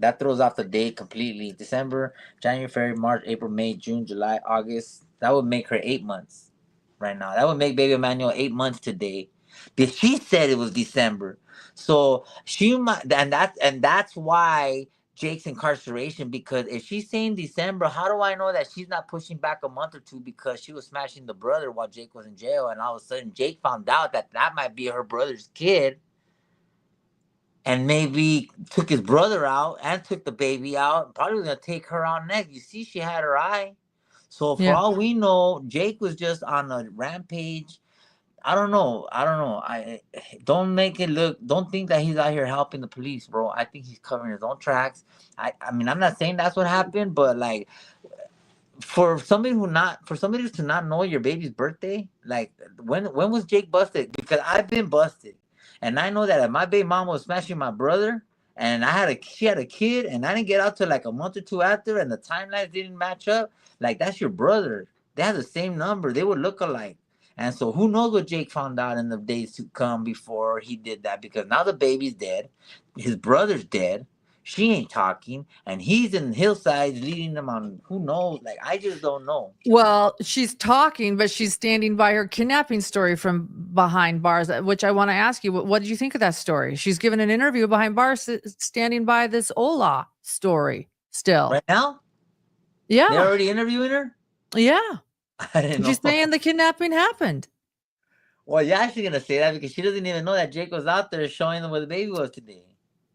That throws off the date completely. December, January, February, March, April, May, June, July, August. That would make her 8 months right now. That would make baby Emmanuel 8 months today. But she said it was December. So she might, and that's why Jake's incarceration, because if she's saying December, how do I know that she's not pushing back a month or two because she was smashing the brother while Jake was in jail, and all of a sudden Jake found out that might be her brother's kid, and maybe took his brother out and took the baby out, probably gonna take her out next. You see, she had her eye. So for all we know, Jake was just on a rampage. I don't know. I don't make it look. Don't think that he's out here helping the police, bro. I think he's covering his own tracks. I mean, I'm not saying that's what happened, but like, for somebody to not know your baby's birthday, like when was Jake busted? Because I've been busted, and I know that if my baby mom was smashing my brother, and she had a kid, and I didn't get out till like a month or two after, and the timelines didn't match up. Like, that's your brother. They have the same number. They would look alike. And so who knows what Jake found out in the days to come before he did that? Because now the baby's dead, his brother's dead. She ain't talking, and he's in hillsides leading them on who knows. Like, I just don't know. Well, she's talking, but she's standing by her kidnapping story from behind bars, which I want to ask you. What did you think of that story? She's given an interview behind bars, standing by this Ola story still. Right now? Yeah. They're already interviewing her? Yeah. I didn't know. She's saying the kidnapping happened. Well, you're actually going to say that because she doesn't even know that Jake was out there showing them where the baby was today.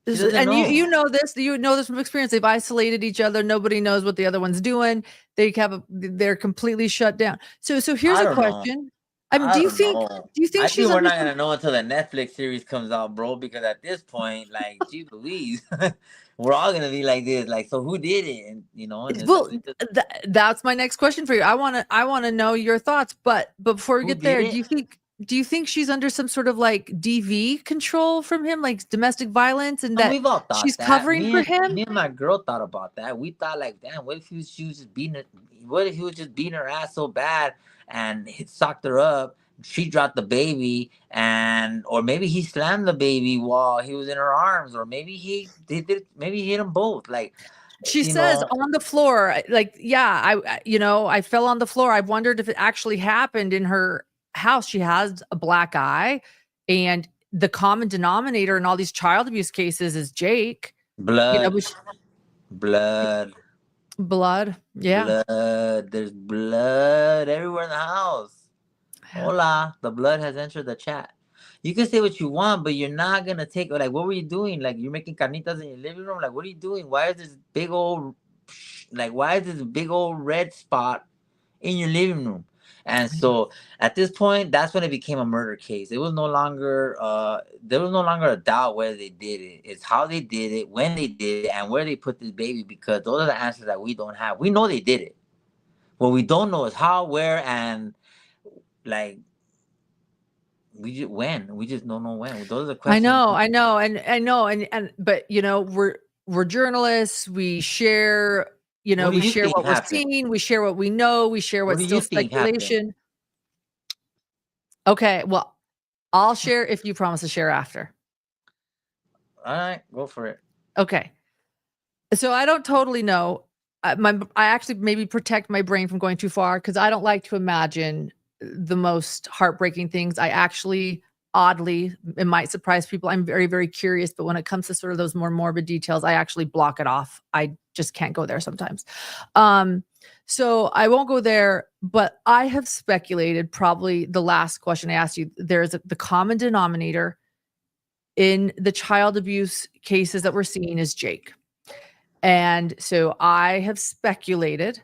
And you know this from experience. They've isolated each other. Nobody knows what the other one's doing. They're completely shut down. So here's a question. I mean, do you think I think we're not gonna know until the Netflix series comes out, bro? Because at this point, like, gee Louise, we're all gonna be like this. Like, so who did it? And well, that's my next question for you. I want to know your thoughts. But before we get there, do you think she's under some sort of like DV control from him, like domestic violence, and that we've all thought she's covering for him? Me and my girl thought about that. We thought, like, damn, what if he was just beating her? What if he was just beating her ass so bad and he socked her up? She dropped the baby, or maybe he slammed the baby while he was in her arms, or maybe he did. Maybe he hit them both. Like, she says on the floor, like, yeah, I fell on the floor. I wondered if it actually happened in her house. She has a black eye, and the common denominator in all these child abuse cases is Jake. Blood. Yeah. Blood. There's blood everywhere in the house. Hola, the blood has entered the chat. You can say what you want, but you're not gonna take, like, what were you doing? Like, you're making carnitas in your living room? Like, what are you doing? Why is this big old red spot in your living room? And so at this point, that's when it became a murder case. It was no longer there was no longer a doubt whether they did it. It's how they did it, when they did it, and where they put this baby, because those are the answers that we don't have. We know they did it. What we don't know is how, where, and like we just when. We just don't know when. Those are the questions. I know, and but you know, we're journalists. We share, you know, we share what we're seeing. We share what we know. We share what's still speculation. Okay, well, I'll share if you promise to share after. All right, go for it. Okay, so I don't totally know. I actually maybe protect my brain from going too far because I don't like to imagine the most heartbreaking things. I actually, oddly, it might surprise people, I'm very, very curious, but when it comes to sort of those more morbid details, I actually block it off. I just can't go there sometimes. So I won't go there, but I have speculated, probably the last question I asked you, there's the common denominator in the child abuse cases that we're seeing is Jake. And so I have speculated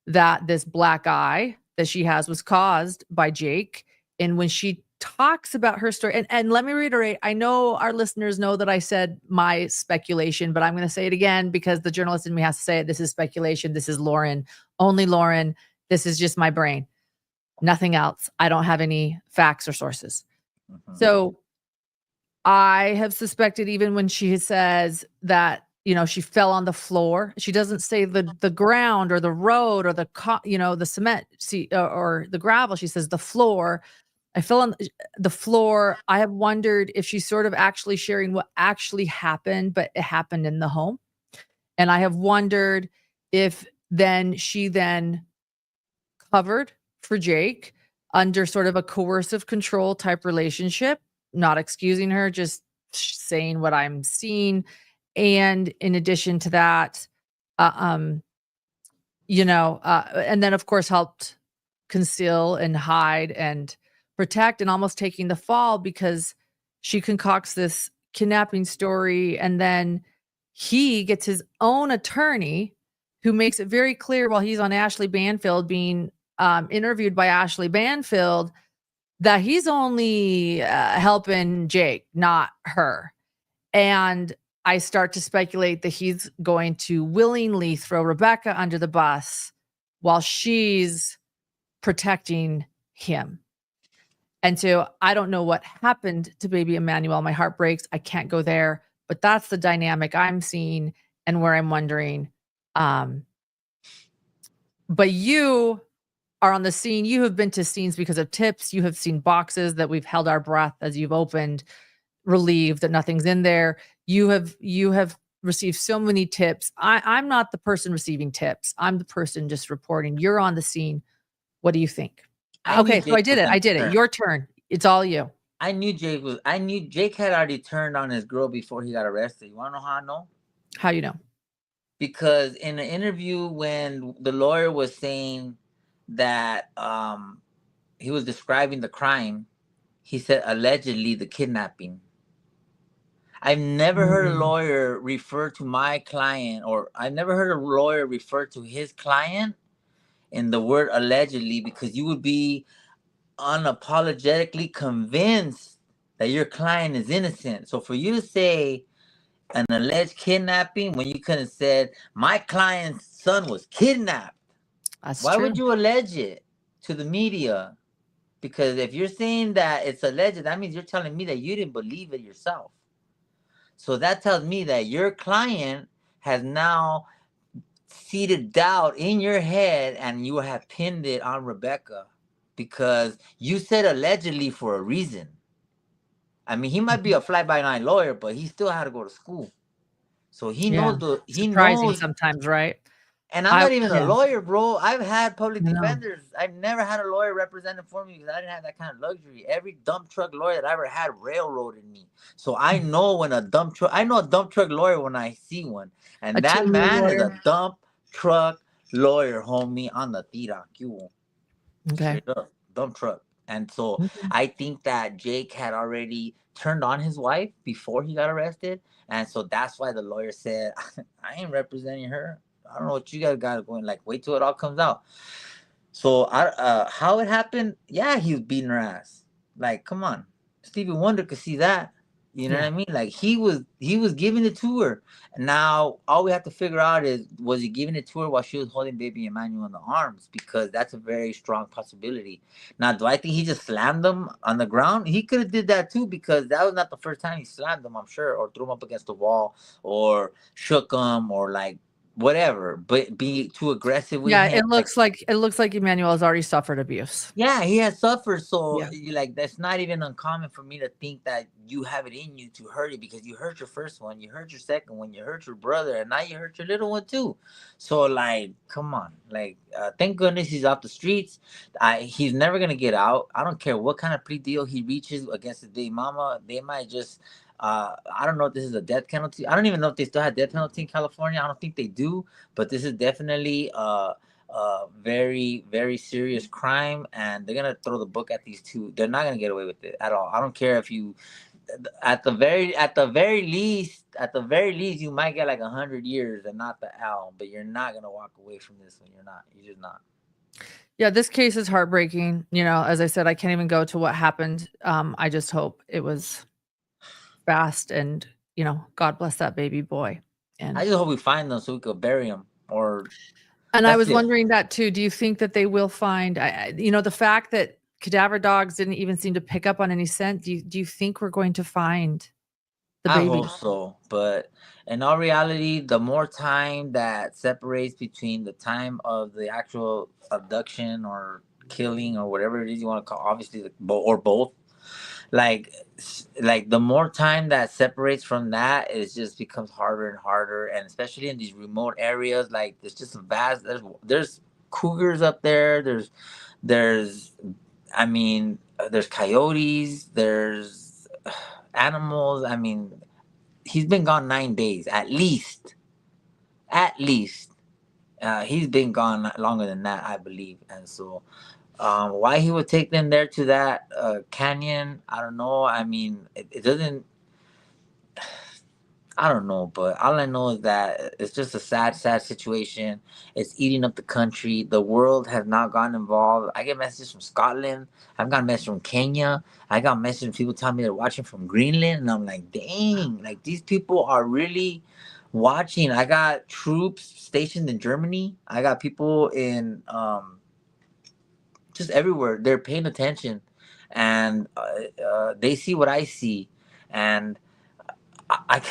that this black eye that she has was caused by Jake. And when she talks about her story, and let me reiterate, I know our listeners know that I said my speculation, but I'm going to say it again because the journalist in me has to say it. This is speculation. This is Lauren, only Lauren. This is just my brain, nothing else. I don't have any facts or sources. So I have suspected, even when she says that, you know, she fell on the floor. She doesn't say the ground or the road or the cement or the gravel. She says the floor. I fell on the floor. I have wondered if she's sort of actually sharing what actually happened, but it happened in the home. And I have wondered if she covered for Jake under sort of a coercive control type relationship, not excusing her, just saying what I'm seeing. And in addition to that, and then of course helped conceal and hide and protect, and almost taking the fall because she concocts this kidnapping story, and then he gets his own attorney who makes it very clear while he's on Ashley Banfield being interviewed by Ashley Banfield that he's only helping Jake, not her. And I start to speculate that he's going to willingly throw Rebecca under the bus while she's protecting him. And so I don't know what happened to baby Emmanuel. My heart breaks. I can't go there, but that's the dynamic I'm seeing and where I'm wondering. But you are on the scene. You have been to scenes because of tips. You have seen boxes that we've held our breath as you've opened, relieved that nothing's in there. You have received so many tips. I'm not the person receiving tips. I'm the person just reporting. You're on the scene. What do you think? Okay, so I did it. Your turn. It's all you. I knew Jake had already turned on his girl before he got arrested. You want to know how I know? How you know? Because in an interview when the lawyer was saying that he was describing the crime, he said allegedly the kidnapping. I've never heard a lawyer refer to my client, or I've never heard a lawyer refer to his client in the word allegedly, because you would be unapologetically convinced that your client is innocent. So for you to say an alleged kidnapping when you could have said my client's son was kidnapped, why would you allege it to the media? Because if you're saying that it's alleged, that means you're telling me that you didn't believe it yourself. So that tells me that your client has now seeded doubt in your head, and you have pinned it on Rebecca because you said allegedly for a reason. I mean, he might be a fly-by-night lawyer, but he still had to go to school. So he knows he knows sometimes, right? And I'm not even a lawyer, bro. I've had public defenders. I've never had a lawyer representing for me because I didn't have that kind of luxury. Every dump truck lawyer that I ever had railroaded me. So I know when a dump truck lawyer when I see one. And that man is a dump truck lawyer, homie, on the Tira. Okay. Straight up, dump truck. And so I think that Jake had already turned on his wife before he got arrested. And so that's why the lawyer said, I ain't representing her. I don't know what you guys got going. Like, wait till it all comes out. So how it happened? Yeah, he was beating her ass. Like, come on, Stevie Wonder could see that. You know what Yeah. I mean? Like he was giving it to her. Now all we have to figure out is, was he giving it to her while she was holding baby Emmanuel in the arms? Because that's a very strong possibility. Now, do I think he just slammed them on the ground? He could have did that too, because that was not the first time he slammed them, I'm sure, or threw them up against the wall, or shook them, or like whatever. But be too aggressive with Yeah, him, like. it looks like Emmanuel has already suffered abuse. Yeah, he has suffered. So Yeah. like, that's not even uncommon for me to think that you have it in you to hurt it, because you hurt your first one, you hurt your second one, you hurt your brother, and now you hurt your little one too. So like, come on, like, thank goodness he's off the streets. He's never gonna get out. I don't care what kind of plea deal he reaches against his big mama. They might just. I don't know if this is a death penalty. I don't even know if they still have death penalty in California. I don't think they do, but this is definitely very, very serious crime, and they're gonna throw the book at these two. They're not gonna get away with it at all. I don't care if you, at the very least, you might get like 100 years and not the L, but you're not gonna walk away from this one. You're not. You're just not. Yeah, this case is heartbreaking. You know, as I said, I can't even go to what happened. I just hope it was fast and, you know, God bless that baby boy. I And just hope we find them so we could bury them. Or I that's was it. wondering that too. Do you think that they will find, you know, the fact that cadaver dogs didn't even seem to pick up on any scent? Do you think we're going to find the I baby? hope so, but in all reality, the more time that separates between the time of the actual abduction or killing or whatever it is you want to call, obviously, or both, like like the more time that separates from that, it just becomes harder and harder, and especially in these remote areas, like there's just a vast, there's cougars up there, there's I mean, there's coyotes, there's animals. I mean, he's been gone 9 days at least. At least, he's been gone longer than that, I believe. And so, why he would take them there to that canyon, I don't know. I mean, it doesn't. I don't know, but all I know is that it's just a sad, sad situation. It's eating up the country. The world has not gotten involved. I get messages from Scotland. I've got messages from Kenya. I got messages from people telling me they're watching from Greenland, and I'm like, dang, like these people are really watching. I got troops stationed in Germany. I got people in just everywhere. They're paying attention, and they see what I see, and I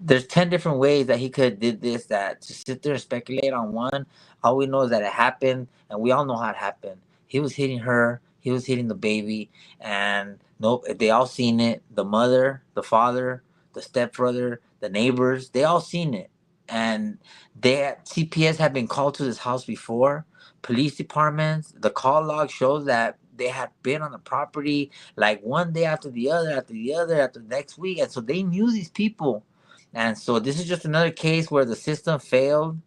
there's 10 different ways that he could have did this. That to sit there and speculate on one, all we know is that it happened, and we all know how it happened. He was hitting her, he was hitting the baby, and nope, they all seen it. The mother, the father, the stepbrother, the neighbors, they all seen it. And they CPS had been called to this house before. Police departments, the call log shows that they had been on the property like one day after the other, after the other, after the next week. And so they knew these people. And so this is just another case where the system failed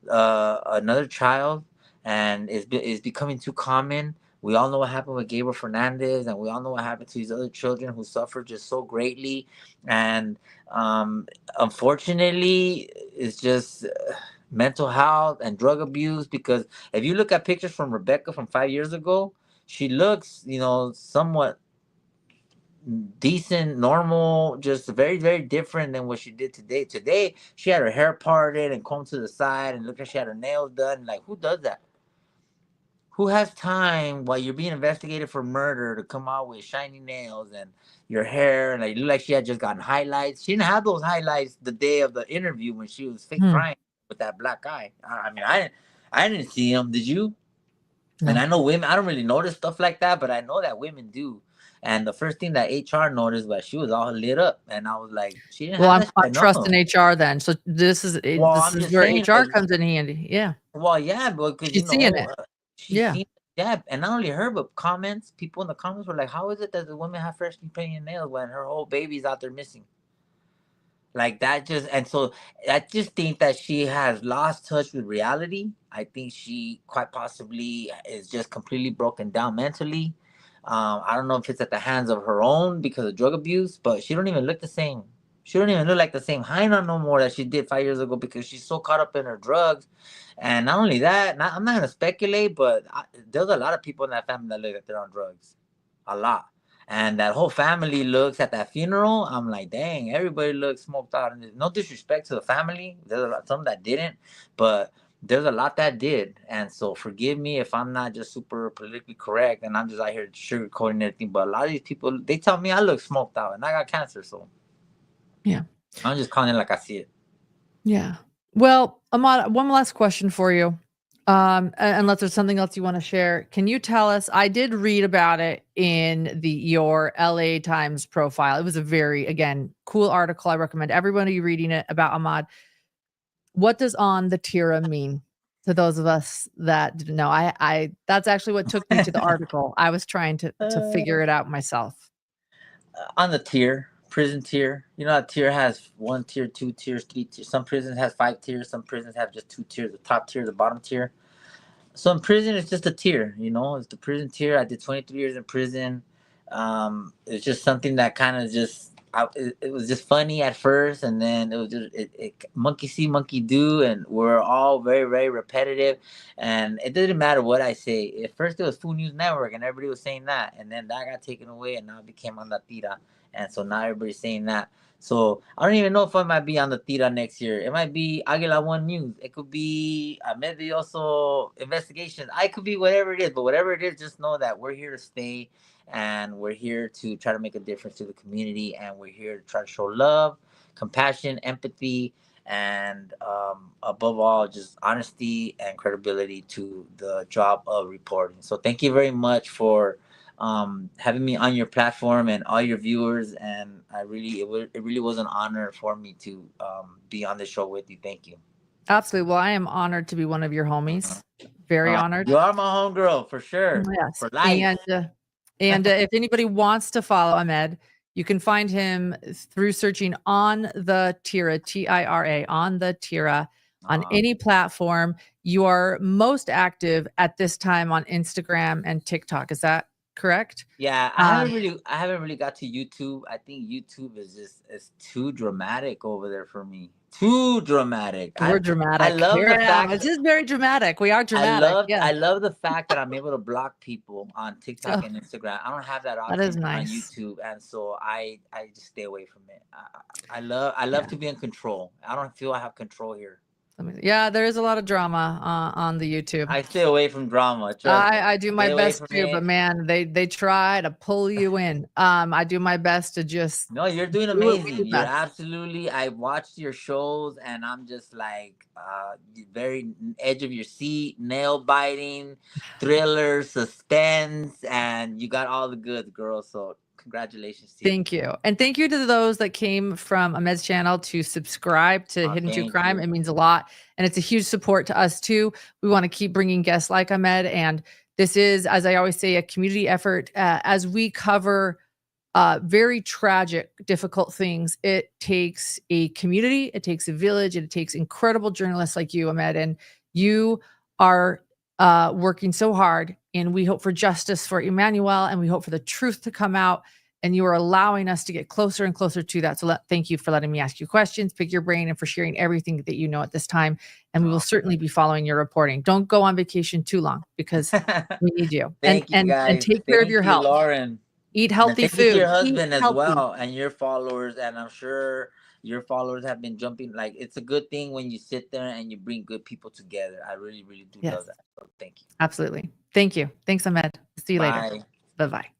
another child, and it's becoming too common. We all know what happened with Gabriel Fernandez, and we all know what happened to these other children who suffered just so greatly. And unfortunately, it's just mental health and drug abuse. Because if you look at pictures from Rebecca from 5 years ago, she looks, somewhat decent, normal, just very, very different than what she did today. Today, she had her hair parted and combed to the side, and looked like she had her nails done. Like, who does that? Who has time while you're being investigated for murder to come out with shiny nails and your hair, and like look like she had just gotten highlights? She didn't have those highlights the day of the interview when she was fake Hmm. crying with that black eye. I mean, I didn't see him. Did you? And No. I know women, I don't really notice stuff like that, but I know that women do. And the first thing that HR noticed was she was all lit up. And I was like, she didn't Well, have I'm that not shit. trusting No. HR then. So Well, this I'm is just where saying, HR like, comes in handy. Yeah. well, yeah, because, She's seeing it. she's Yeah. seen that. And not only her, but comments, people in the comments were like, how is it that the women have freshly painted nails when her whole baby's out there missing? Like that just, and so I just think that she has lost touch with reality. I think she quite possibly is just completely broken down mentally. I don't know if it's at the hands of her own because of drug abuse, but she don't even look the same. She don't even look like the same hyena no more that she did 5 years ago because she's so caught up in her drugs. And not only that, I'm not gonna speculate, but there's a lot of people in that family that look like they're on drugs, a lot. And that whole family looks at that funeral. I'm like, dang, everybody looks smoked out. And no disrespect to the family, there's a lot, some that didn't, but there's a lot that did. And so forgive me if I'm not just super politically correct and I'm just out here sugarcoating everything. But a lot of these people, they tell me I look smoked out and I got cancer, so. Yeah. I'm just calling it like I see it. Yeah. Well, Ahmad, one last question for you. Unless there's something else you want to share. Can you tell us, I did read about it in your LA Times profile. It was a very, again, cool article. I recommend everybody reading it about Ahmad. What does on the Tira mean to those of us that didn't know? I that's actually what took me to the article. I was trying to figure it out myself. On the tier, prison tier, you know, a tier has 1 tier, 2 tiers, 3 tiers. Some prisons has 5 tiers. Some prisons have just 2 tiers, the top tier, the bottom tier. So in prison, it's just a tier, you know, it's the prison tier. I did 23 years in prison. It's just something that kind of just, it was just funny at first. And then it was just, it monkey see, monkey do. And we're all very, very repetitive. And it didn't matter what I say. At first, it was Food News Network and everybody was saying that. And then that got taken away and now it became on the Tira. And so now everybody's saying that. So I don't even know if I might be on the Tira next year. It might be Aguila One News. It could be Ahmed also Investigations. I could be whatever it is, but whatever it is, just know that we're here to stay and we're here to try to make a difference to the community and we're here to try to show love, compassion, empathy, and above all, just honesty and credibility to the job of reporting. So thank you very much for having me on your platform and all your viewers, and it really was an honor for me to be on the show with you. Thank you. Absolutely. Well, I am honored to be one of your homies. Very honored. You are my homegirl for sure. Yes. For life. And if anybody wants to follow Ahmed, you can find him through searching on the Tira, Tira, on the Tira, on any platform. You are most active at this time on Instagram and TikTok. Is that correct? Yeah, I haven't really got to YouTube. I think YouTube is too dramatic over there for me. Too dramatic. We're dramatic. I love the fact it's just very dramatic. We are dramatic. I love the fact that I'm able to block people on TikTok and Instagram. I don't have that option that is nice. on YouTube, and so I just stay away from it. I love to be in control. I don't feel I have control here. Yeah, there is a lot of drama on the YouTube. I stay away from drama. I do my best too, but man, they try to pull you in. I do my best to just. No, you're doing amazing. You're absolutely. I watched your shows, and I'm just like very edge of your seat, nail biting, thriller, suspense, and you got all the goods, girl. So congratulations to you. Thank you. And thank you to those that came from Ahmed's channel to subscribe to Hidden True Crime. It means a lot. And it's a huge support to us too. We want to keep bringing guests like Ahmed. And this is, as I always say, a community effort. As we cover very tragic, difficult things, it takes a community, it takes a village, and it takes incredible journalists like you, Ahmed. And you are working so hard, and we hope for justice for Emmanuel, and we hope for the truth to come out, and you are allowing us to get closer and closer to that. So thank you for letting me ask you questions, pick your brain, and for sharing everything that you know at this time. And we will certainly be following your reporting. Don't go on vacation too long because we need you. Thank you, guys. And take care of your health. Lauren. Eat healthy food. Thank you to your husband as well, and your followers, and I'm sure your followers have been jumping. Like, it's a good thing when you sit there and you bring good people together. I really, really do love that. So thank you. Absolutely. Thank you. Thanks, Ahmed. See you later. Bye-bye.